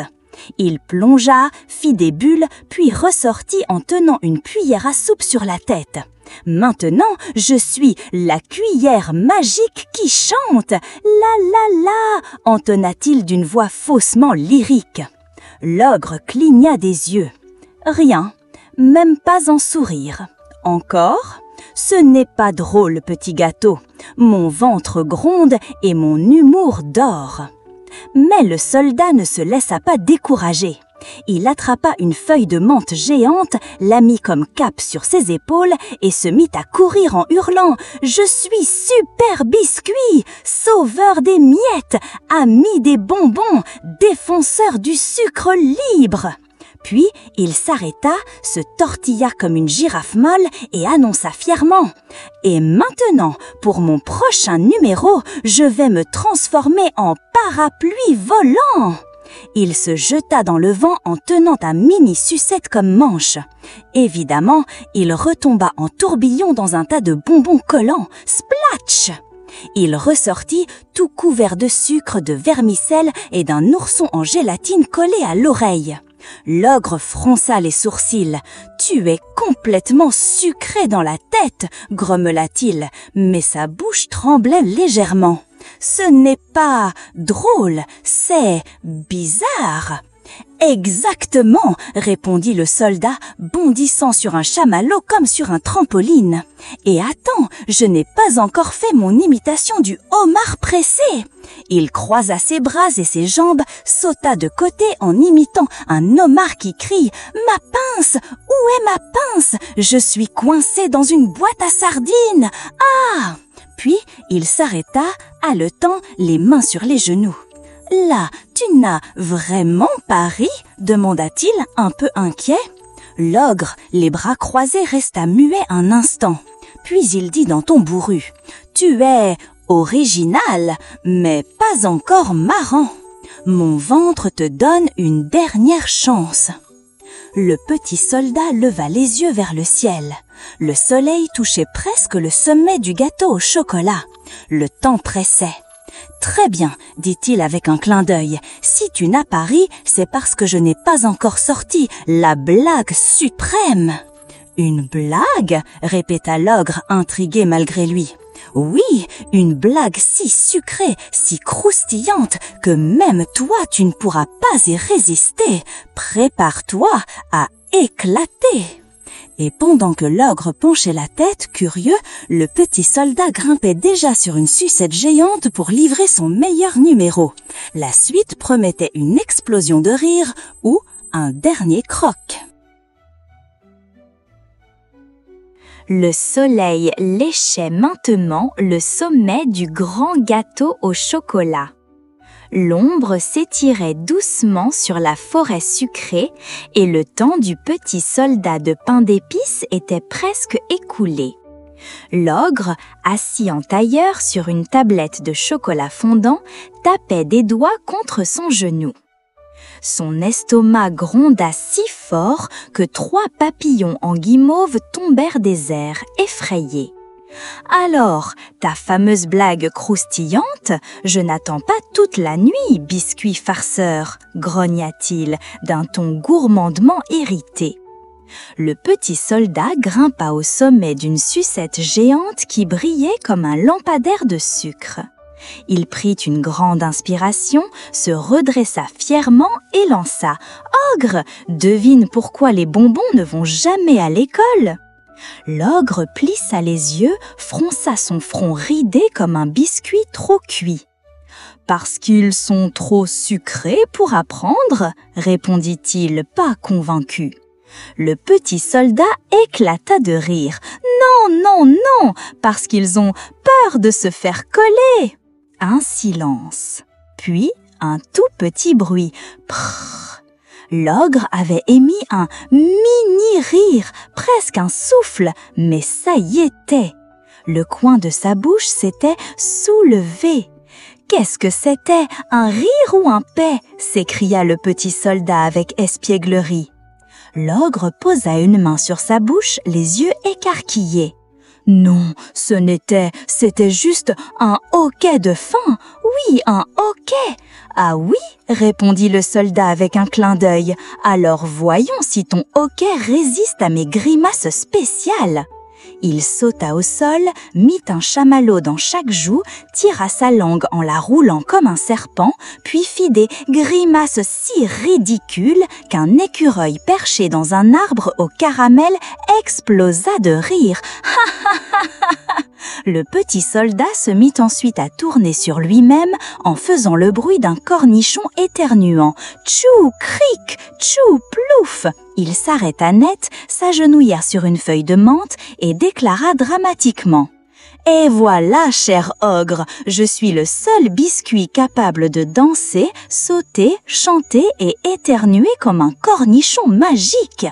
Il plongea, fit des bulles, puis ressortit en tenant une cuillère à soupe sur la tête. « Maintenant, je suis la cuillère magique qui chante. La la la » entonna-t-il d'une voix faussement lyrique. L'ogre cligna des yeux. Rien, même pas un sourire. Encore ? Ce n'est pas drôle, petit gâteau. Mon ventre gronde et mon humour dort. Mais le soldat ne se laissa pas décourager. Il attrapa une feuille de menthe géante, la mit comme cape sur ses épaules et se mit à courir en hurlant « Je suis super biscuit, sauveur des miettes, ami des bonbons, défenseur du sucre libre !» Puis il s'arrêta, se tortilla comme une girafe molle et annonça fièrement « Et maintenant, pour mon prochain numéro, je vais me transformer en parapluie volant !» Il se jeta dans le vent en tenant un mini-sucette comme manche. Évidemment, il retomba en tourbillon dans un tas de bonbons collants. Splatch! Il ressortit tout couvert de sucre, de vermicelle et d'un ourson en gélatine collé à l'oreille. L'ogre fronça les sourcils. « Tu es complètement sucré dans la tête » grommela-t-il, mais sa bouche tremblait légèrement. Ce n'est pas drôle, c'est bizarre. Exactement, répondit le soldat, bondissant sur un chamallow comme sur un trampoline. Et attends, je n'ai pas encore fait mon imitation du homard pressé. Il croisa ses bras et ses jambes, sauta de côté en imitant un homard qui crie « Ma pince! Où est ma pince? Je suis coincé dans une boîte à sardines! Ah !» Puis il s'arrêta, haletant, les mains sur les genoux. « Là, tu n'as vraiment pas ri ?» demanda-t-il, un peu inquiet. L'ogre, les bras croisés, resta muet un instant. Puis il dit d'un ton bourru « Tu es original, mais pas encore marrant. Mon ventre te donne une dernière chance. » Le petit soldat leva les yeux vers le ciel. Le soleil touchait presque le sommet du gâteau au chocolat. Le temps pressait. « Très bien, dit-il avec un clin d'œil. Si tu n'as pas ri, c'est parce que je n'ai pas encore sorti la blague suprême. » « Une blague ?» répéta l'ogre, intrigué malgré lui. « Oui, une blague si sucrée, si croustillante, que même toi tu ne pourras pas y résister. Prépare-toi à éclater. » Et pendant que l'ogre penchait la tête, curieux, le petit soldat grimpait déjà sur une sucette géante pour livrer son meilleur numéro. La suite promettait une explosion de rire ou un dernier croc. Le soleil léchait maintenant le sommet du grand gâteau au chocolat. L'ombre s'étirait doucement sur la forêt sucrée et le temps du petit soldat de pain d'épices était presque écoulé. L'ogre, assis en tailleur sur une tablette de chocolat fondant, tapait des doigts contre son genou. Son estomac gronda si fort que 3 papillons en guimauve tombèrent des airs, effrayés. « Alors, ta fameuse blague croustillante, je n'attends pas toute la nuit, biscuit farceur, grogna-t-il d'un ton gourmandement irrité. Le petit soldat grimpa au sommet d'une sucette géante qui brillait comme un lampadaire de sucre. Il prit une grande inspiration, se redressa fièrement et lança « Ogre, devine pourquoi les bonbons ne vont jamais à l'école ?» L'ogre plissa les yeux, fronça son front ridé comme un biscuit trop cuit. « Parce qu'ils sont trop sucrés pour apprendre ?» répondit-il, pas convaincu. Le petit soldat éclata de rire. « Non, non, non, parce qu'ils ont peur de se faire coller !» Un silence, puis un tout petit bruit. Prrr. L'ogre avait émis un mini-rire, presque un souffle, mais ça y était. Le coin de sa bouche s'était soulevé. « Qu'est-ce que c'était, un rire ou un paix ?» s'écria le petit soldat avec espièglerie. L'ogre posa une main sur sa bouche, les yeux écarquillés. Non, c'était juste un hoquet de faim. Oui, un hoquet. Ah oui, répondit le soldat avec un clin d'œil. Alors voyons si ton hoquet résiste à mes grimaces spéciales. Il sauta au sol, mit un chamallow dans chaque joue, tira sa langue en la roulant comme un serpent, puis fit des grimaces si ridicules qu'un écureuil perché dans un arbre au caramel explosa de rire. Le petit soldat se mit ensuite à tourner sur lui-même en faisant le bruit d'un cornichon éternuant. Tchou, cric, tchou, plouf. Il s'arrêta net, s'agenouilla sur une feuille de menthe et déclara dramatiquement. Et voilà, cher ogre, je suis le seul biscuit capable de danser, sauter, chanter et éternuer comme un cornichon magique.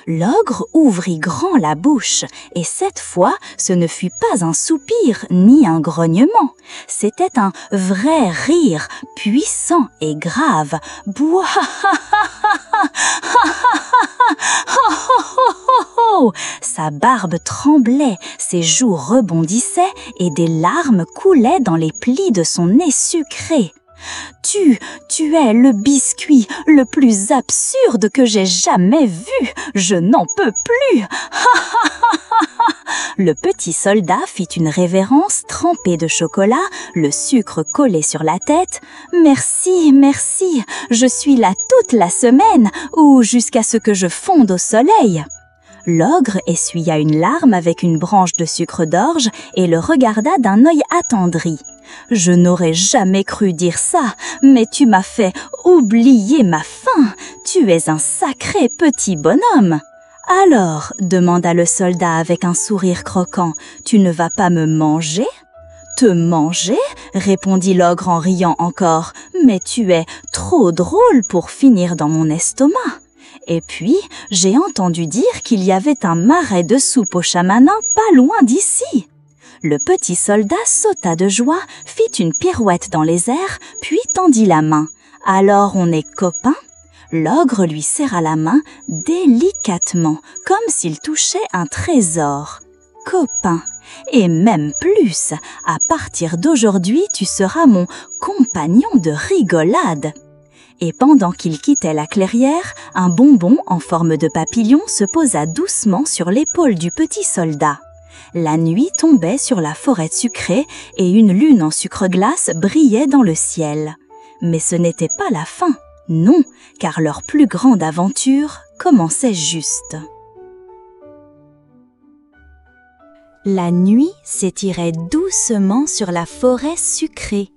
L'ogre ouvrit grand la bouche, et cette fois, ce ne fut pas un soupir ni un grognement. C'était un vrai rire, puissant et grave. Sa barbe tremblait, ses joues rebondissaient et des larmes coulaient dans les plis de son nez sucré. Tu es le biscuit le plus absurde que j'ai jamais vu. Je n'en peux plus. Le petit soldat fit une révérence trempée de chocolat, le sucre collé sur la tête. Merci, merci, je suis là toute la semaine ou jusqu'à ce que je fonde au soleil. L'ogre essuya une larme avec une branche de sucre d'orge et le regarda d'un œil attendri. Je n'aurais jamais cru dire ça, mais tu m'as fait oublier ma faim. Tu es un sacré petit bonhomme. Alors, demanda le soldat avec un sourire croquant, tu ne vas pas me manger ? Te manger ? Répondit l'ogre en riant encore, mais tu es trop drôle pour finir dans mon estomac. Et puis, j'ai entendu dire qu'il y avait un marais de soupe au chamanin pas loin d'ici. Le petit soldat sauta de joie, fit une pirouette dans les airs, puis tendit la main. Alors on est copains ? L'ogre lui serra la main délicatement, comme s'il touchait un trésor. Copain, et même plus, à partir d'aujourd'hui, tu seras mon compagnon de rigolade. Et pendant qu'il quittait la clairière, un bonbon en forme de papillon se posa doucement sur l'épaule du petit soldat. La nuit tombait sur la forêt sucrée et une lune en sucre glace brillait dans le ciel. Mais ce n'était pas la fin, non, car leur plus grande aventure commençait juste. La nuit s'étirait doucement sur la forêt sucrée.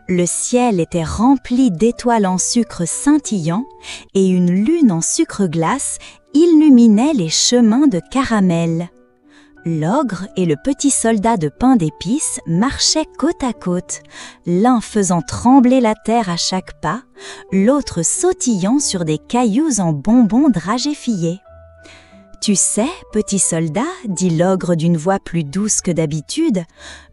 Le ciel était rempli d'étoiles en sucre scintillant et une lune en sucre glace illuminait les chemins de caramel. L'ogre et le petit soldat de pain d'épices marchaient côte à côte, l'un faisant trembler la terre à chaque pas, l'autre sautillant sur des cailloux en bonbons dragéfiés. « Tu sais, petit soldat, dit l'ogre d'une voix plus douce que d'habitude,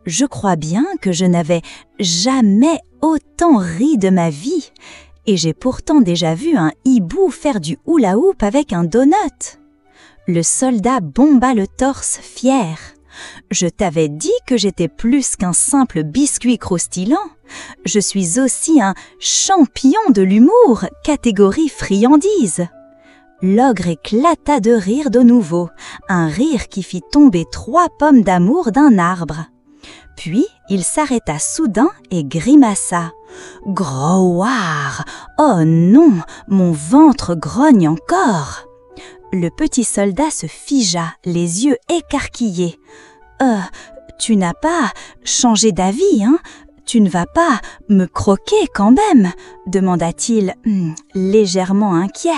je crois bien que je n'avais jamais autant ri de ma vie, et j'ai pourtant déjà vu un hibou faire du hula-hoop avec un donut. » Le soldat bomba le torse fier. « Je t'avais dit que j'étais plus qu'un simple biscuit croustillant. Je suis aussi un champion de l'humour, catégorie friandise. » L'ogre éclata de rire de nouveau, un rire qui fit tomber 3 pommes d'amour d'un arbre. Puis il s'arrêta soudain et grimaça. « Growaar ! Oh non, mon ventre grogne encore !» Le petit soldat se figea, les yeux écarquillés. « Tu n'as pas changé d'avis, hein ? Tu ne vas pas me croquer quand même ?» demanda-t-il, légèrement inquiet.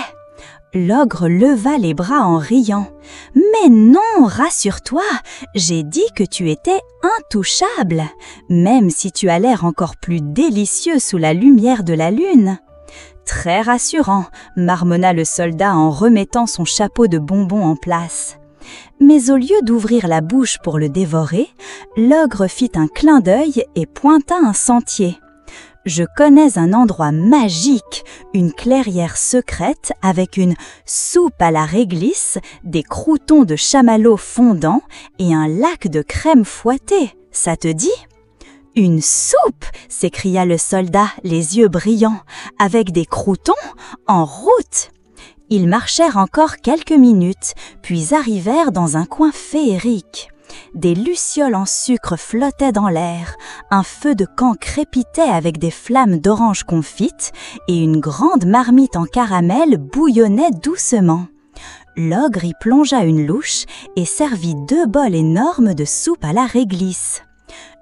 L'ogre leva les bras en riant. « Mais non, rassure-toi, j'ai dit que tu étais intouchable, même si tu as l'air encore plus délicieux sous la lumière de la lune. » Très rassurant, marmonna le soldat en remettant son chapeau de bonbons en place. Mais au lieu d'ouvrir la bouche pour le dévorer, l'ogre fit un clin d'œil et pointa un sentier. « Je connais un endroit magique, une clairière secrète avec une soupe à la réglisse, des croûtons de chamallow fondants et un lac de crème fouettée. Ça te dit ?» « Une soupe !» s'écria le soldat, les yeux brillants. « Avec des croûtons ? En route !» Ils marchèrent encore quelques minutes, puis arrivèrent dans un coin féerique. Des lucioles en sucre flottaient dans l'air, un feu de camp crépitait avec des flammes d'orange confite et une grande marmite en caramel bouillonnait doucement. L'ogre y plongea une louche et servit 2 bols énormes de soupe à la réglisse.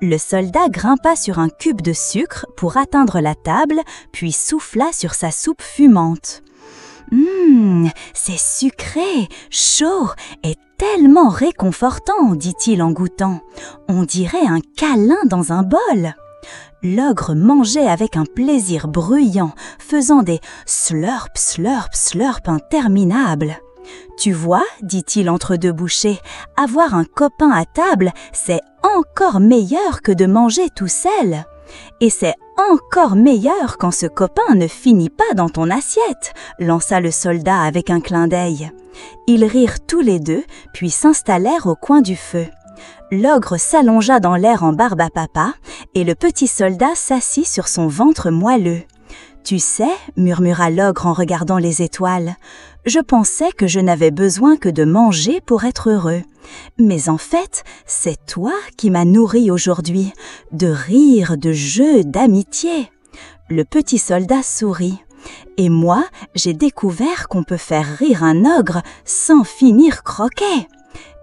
Le soldat grimpa sur un cube de sucre pour atteindre la table, puis souffla sur sa soupe fumante. « C'est sucré, chaud et tellement réconfortant, dit-il en goûtant. On dirait un câlin dans un bol. » L'ogre mangeait avec un plaisir bruyant, faisant des slurp, slurp, slurp interminables. « Tu vois, dit-il entre 2 bouchées, avoir un copain à table, c'est encore meilleur que de manger tout seul. Et c'est encore meilleur quand ce copain ne finit pas dans ton assiette, lança le soldat avec un clin d'œil. Ils rirent tous les deux, puis s'installèrent au coin du feu. L'ogre s'allongea dans l'air en barbe à papa, et le petit soldat s'assit sur son ventre moelleux. « Tu sais, murmura l'ogre en regardant les étoiles, je pensais que je n'avais besoin que de manger pour être heureux. Mais en fait, c'est toi qui m'as nourri aujourd'hui, de rire, de jeux, d'amitié. » Le petit soldat sourit. « Et moi, j'ai découvert qu'on peut faire rire un ogre sans finir croquet. »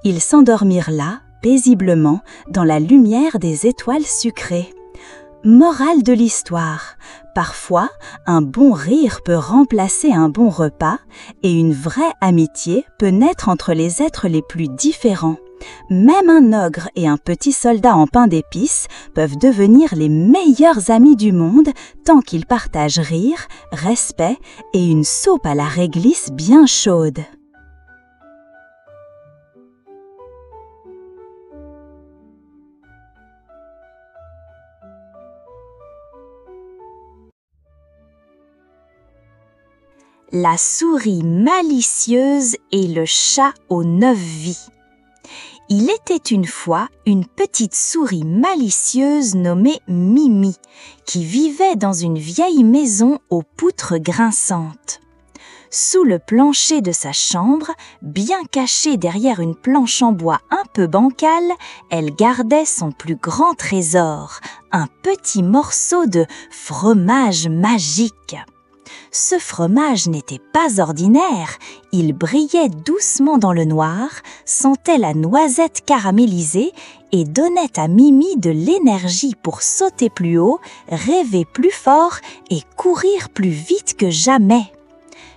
Ils s'endormirent là, paisiblement, dans la lumière des étoiles sucrées. Morale de l'histoire. Parfois, un bon rire peut remplacer un bon repas et une vraie amitié peut naître entre les êtres les plus différents. Même un ogre et un petit soldat en pain d'épices peuvent devenir les meilleurs amis du monde tant qu'ils partagent rire, respect et une soupe à la réglisse bien chaude. La souris malicieuse et le chat aux 9 vies. Il était une fois une petite souris malicieuse nommée Mimi, qui vivait dans une vieille maison aux poutres grinçantes. Sous le plancher de sa chambre, bien cachée derrière une planche en bois un peu bancale, elle gardait son plus grand trésor, un petit morceau de fromage magique. Ce fromage n'était pas ordinaire, il brillait doucement dans le noir, sentait la noisette caramélisée et donnait à Mimi de l'énergie pour sauter plus haut, rêver plus fort et courir plus vite que jamais.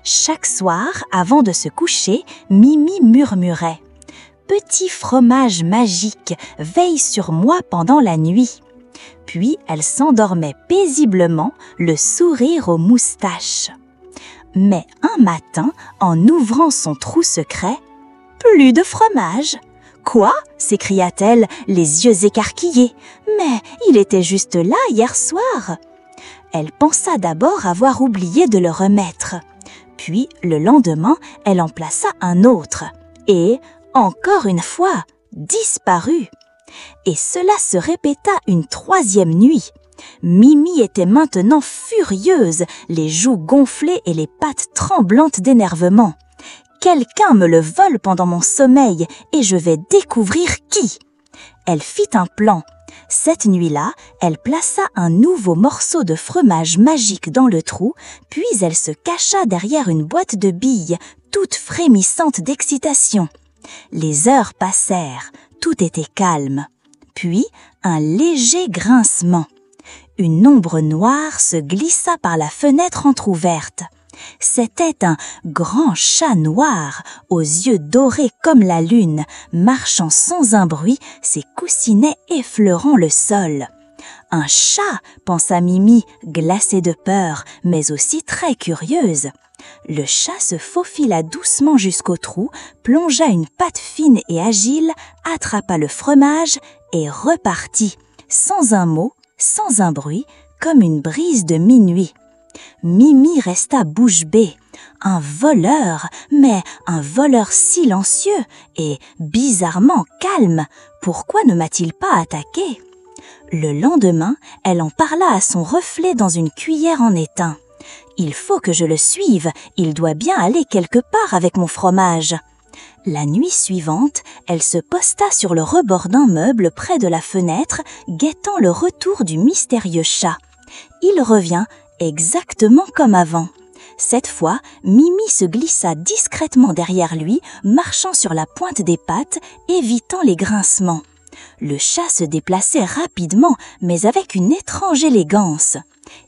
Chaque soir, avant de se coucher, Mimi murmurait « Petit fromage magique, veille sur moi pendant la nuit ». Puis elle s'endormait paisiblement, le sourire aux moustaches. Mais un matin, en ouvrant son trou secret, « Plus de fromage !»« Quoi ?» s'écria-t-elle, les yeux écarquillés. « Mais il était juste là hier soir !» Elle pensa d'abord avoir oublié de le remettre. Puis, le lendemain, elle en plaça un autre. Et, encore une fois, disparut. Et cela se répéta une 3e nuit. Mimi était maintenant furieuse, les joues gonflées et les pattes tremblantes d'énervement. « Quelqu'un me le vole pendant mon sommeil et je vais découvrir qui !» Elle fit un plan. Cette nuit-là, elle plaça un nouveau morceau de fromage magique dans le trou, puis elle se cacha derrière une boîte de billes, toute frémissante d'excitation. Les heures passèrent. Tout était calme. Puis, un léger grincement. Une ombre noire se glissa par la fenêtre entr'ouverte. C'était un grand chat noir, aux yeux dorés comme la lune, marchant sans un bruit, ses coussinets effleurant le sol. Un chat, pensa Mimi, glacée de peur, mais aussi très curieuse. Le chat se faufila doucement jusqu'au trou, plongea une patte fine et agile, attrapa le fromage et repartit, sans un mot, sans un bruit, comme une brise de minuit. Mimi resta bouche bée. Un voleur, mais un voleur silencieux et bizarrement calme. Pourquoi ne m'a-t-il pas attaqué ? Le lendemain, elle en parla à son reflet dans une cuillère en étain. « Il faut que je le suive, il doit bien aller quelque part avec mon fromage. » La nuit suivante, elle se posta sur le rebord d'un meuble près de la fenêtre, guettant le retour du mystérieux chat. Il revint exactement comme avant. Cette fois, Mimi se glissa discrètement derrière lui, marchant sur la pointe des pattes, évitant les grincements. Le chat se déplaçait rapidement, mais avec une étrange élégance.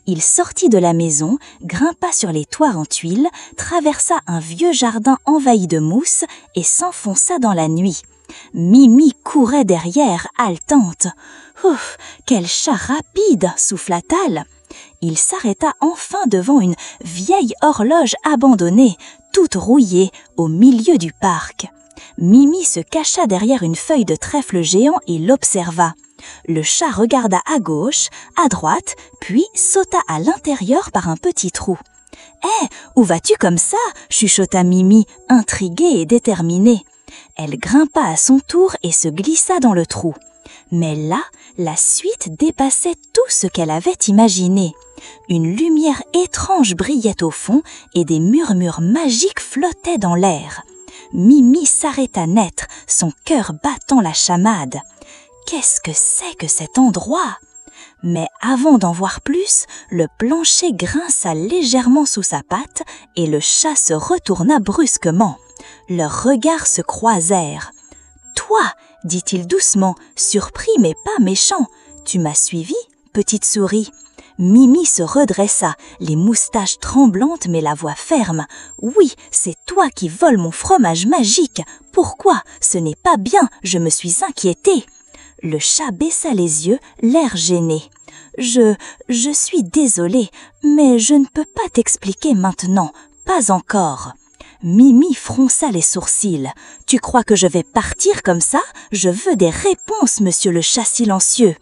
Il sortit de la maison, grimpa sur les toits en tuiles, traversa un vieux jardin envahi de mousse et s'enfonça dans la nuit. Mimi courait derrière, haletante. « Ouf, quel chat rapide !» souffla-t-elle. Il s'arrêta enfin devant une vieille horloge abandonnée, toute rouillée, au milieu du parc. Mimi se cacha derrière une feuille de trèfle géant et l'observa. Le chat regarda à gauche, à droite, puis sauta à l'intérieur par un petit trou. « Hé, où vas-tu comme ça ?» chuchota Mimi, intriguée et déterminée. Elle grimpa à son tour et se glissa dans le trou. Mais là, la suite dépassait tout ce qu'elle avait imaginé. Une lumière étrange brillait au fond et des murmures magiques flottaient dans l'air. Mimi s'arrêta net, son cœur battant la chamade. Qu'est-ce que c'est que cet endroit ? Mais avant d'en voir plus, le plancher grinça légèrement sous sa patte et le chat se retourna brusquement. Leurs regards se croisèrent. « Toi !» dit-il doucement, surpris mais pas méchant. « Tu m'as suivi, petite souris ?» Mimi se redressa, les moustaches tremblantes mais la voix ferme. « Oui, c'est toi qui voles mon fromage magique. Pourquoi ? Ce n'est pas bien, je me suis inquiétée. » Le chat baissa les yeux, l'air gêné. « Je suis désolée, mais je ne peux pas t'expliquer maintenant, pas encore. » Mimi fronça les sourcils. « Tu crois que je vais partir comme ça ? Je veux des réponses, monsieur le chat silencieux. »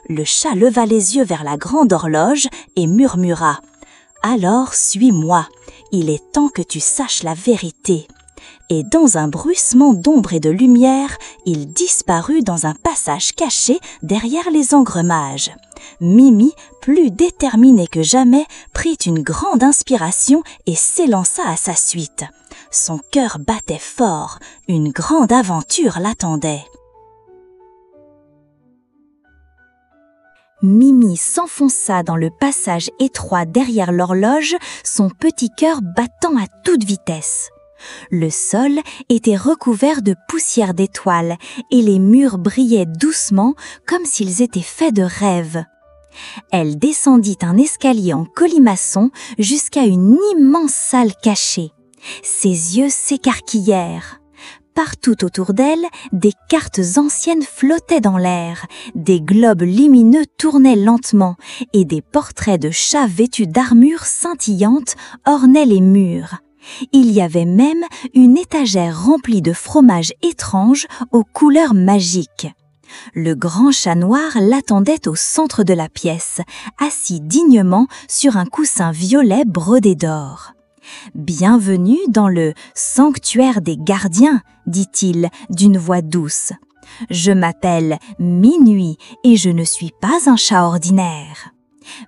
Le chat leva les yeux vers la grande horloge et murmura. « Alors suis-moi, il est temps que tu saches la vérité. » Et dans un bruissement d'ombre et de lumière, il disparut dans un passage caché derrière les engremages. Mimi, plus déterminée que jamais, prit une grande inspiration et s'élança à sa suite. Son cœur battait fort, une grande aventure l'attendait. Mimi s'enfonça dans le passage étroit derrière l'horloge, son petit cœur battant à toute vitesse. Le sol était recouvert de poussière d'étoiles et les murs brillaient doucement comme s'ils étaient faits de rêves. Elle descendit un escalier en colimaçon jusqu'à une immense salle cachée. Ses yeux s'écarquillèrent. Partout autour d'elle, des cartes anciennes flottaient dans l'air, des globes lumineux tournaient lentement et des portraits de chats vêtus d'armures scintillantes ornaient les murs. Il y avait même une étagère remplie de fromages étranges aux couleurs magiques. Le grand chat noir l'attendait au centre de la pièce, assis dignement sur un coussin violet brodé d'or. « Bienvenue dans le sanctuaire des gardiens », dit-il d'une voix douce. « Je m'appelle Minuit et je ne suis pas un chat ordinaire. »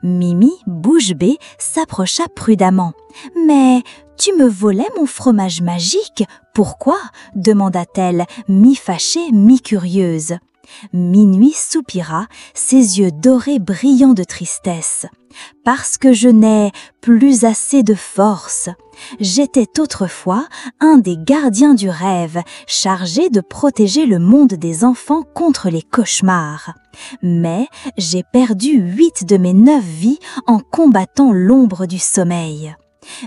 Mimi, bouche bée, s'approcha prudemment. « Mais tu me volais mon fromage magique, pourquoi ?» demanda-t-elle, mi-fâchée, mi-curieuse. Minuit soupira, ses yeux dorés brillant de tristesse. « Parce que je n'ai plus assez de force. J'étais autrefois un des gardiens du rêve, chargé de protéger le monde des enfants contre les cauchemars. Mais j'ai perdu 8 de mes 9 vies en combattant l'ombre du sommeil. »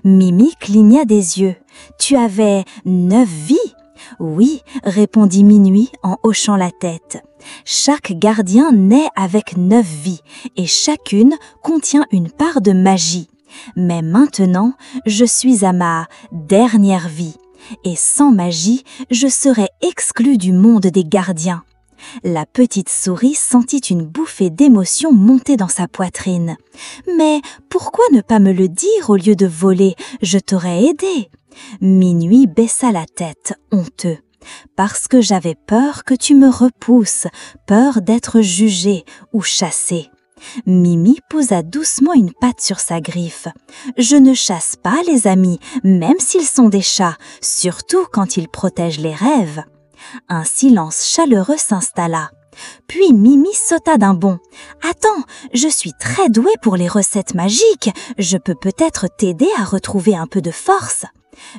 Mimi cligna des yeux. « Tu avais 9 vies ?» « Oui, » répondit Minuit en hochant la tête. « Chaque gardien naît avec 9 vies et chacune contient une part de magie. Mais maintenant, je suis à ma dernière vie et sans magie, je serais exclue du monde des gardiens. » La petite souris sentit une bouffée d'émotion monter dans sa poitrine. « Mais pourquoi ne pas me le dire au lieu de voler ? Je t'aurais aidé. » Minuit baissa la tête, honteux. « Parce que j'avais peur que tu me repousses, peur d'être jugé ou chassé. » Mimi posa doucement une patte sur sa griffe. « Je ne chasse pas les amis, même s'ils sont des chats, surtout quand ils protègent les rêves. » Un silence chaleureux s'installa. Puis Mimi sauta d'un bond. « Attends, je suis très douée pour les recettes magiques, je peux peut-être t'aider à retrouver un peu de force. »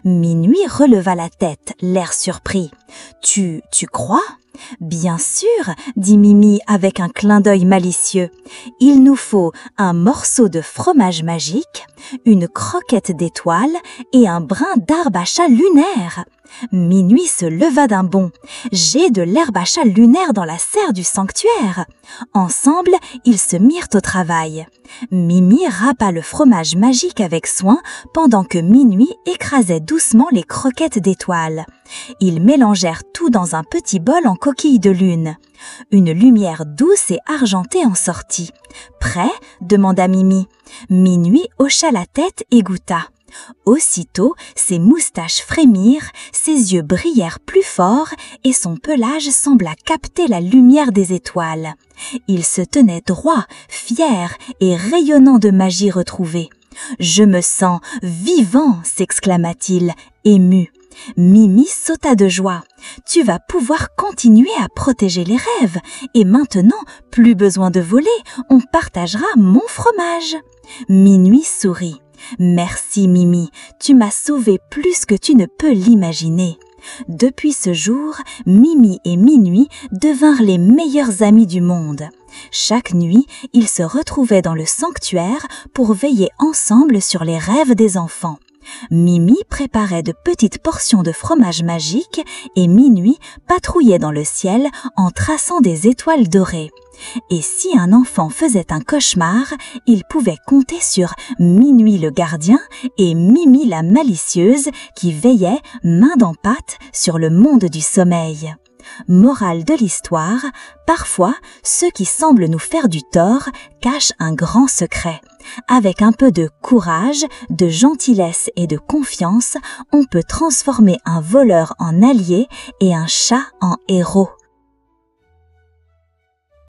Minuit releva la tête, l'air surpris. « Tu crois ?» « Bien sûr, » dit Mimi avec un clin d'œil malicieux. « Il nous faut un morceau de fromage magique, une croquette d'étoiles et un brin d'herbe à chat lunaire. » Minuit se leva d'un bond. « J'ai de l'herbe à chat lunaire dans la serre du sanctuaire. » Ensemble, ils se mirent au travail. Mimi râpa le fromage magique avec soin pendant que Minuit écrasait doucement les croquettes d'étoiles. Ils mélangèrent tout dans un petit bol en coquille de lune. Une lumière douce et argentée en sortit. « Prêt ?» demanda Mimi. Minuit hocha la tête et goûta. Aussitôt, ses moustaches frémirent, ses yeux brillèrent plus fort et son pelage sembla capter la lumière des étoiles. Il se tenait droit, fier et rayonnant de magie retrouvée. « Je me sens vivant !» s'exclama-t-il, ému. Mimi sauta de joie. « Tu vas pouvoir continuer à protéger les rêves et maintenant, plus besoin de voler, on partagera mon fromage. » Minuit sourit. « Merci Mimi, tu m'as sauvé plus que tu ne peux l'imaginer. » Depuis ce jour, Mimi et Minuit devinrent les meilleurs amis du monde. Chaque nuit, ils se retrouvaient dans le sanctuaire pour veiller ensemble sur les rêves des enfants. Mimi préparait de petites portions de fromage magique et Minuit patrouillait dans le ciel en traçant des étoiles dorées. Et si un enfant faisait un cauchemar, il pouvait compter sur Minuit le gardien et Mimi la malicieuse qui veillait, main dans patte, sur le monde du sommeil. Morale de l'histoire, parfois, ceux qui semblent nous faire du tort cachent un grand secret. Avec un peu de courage, de gentillesse et de confiance, on peut transformer un voleur en allié et un chat en héros.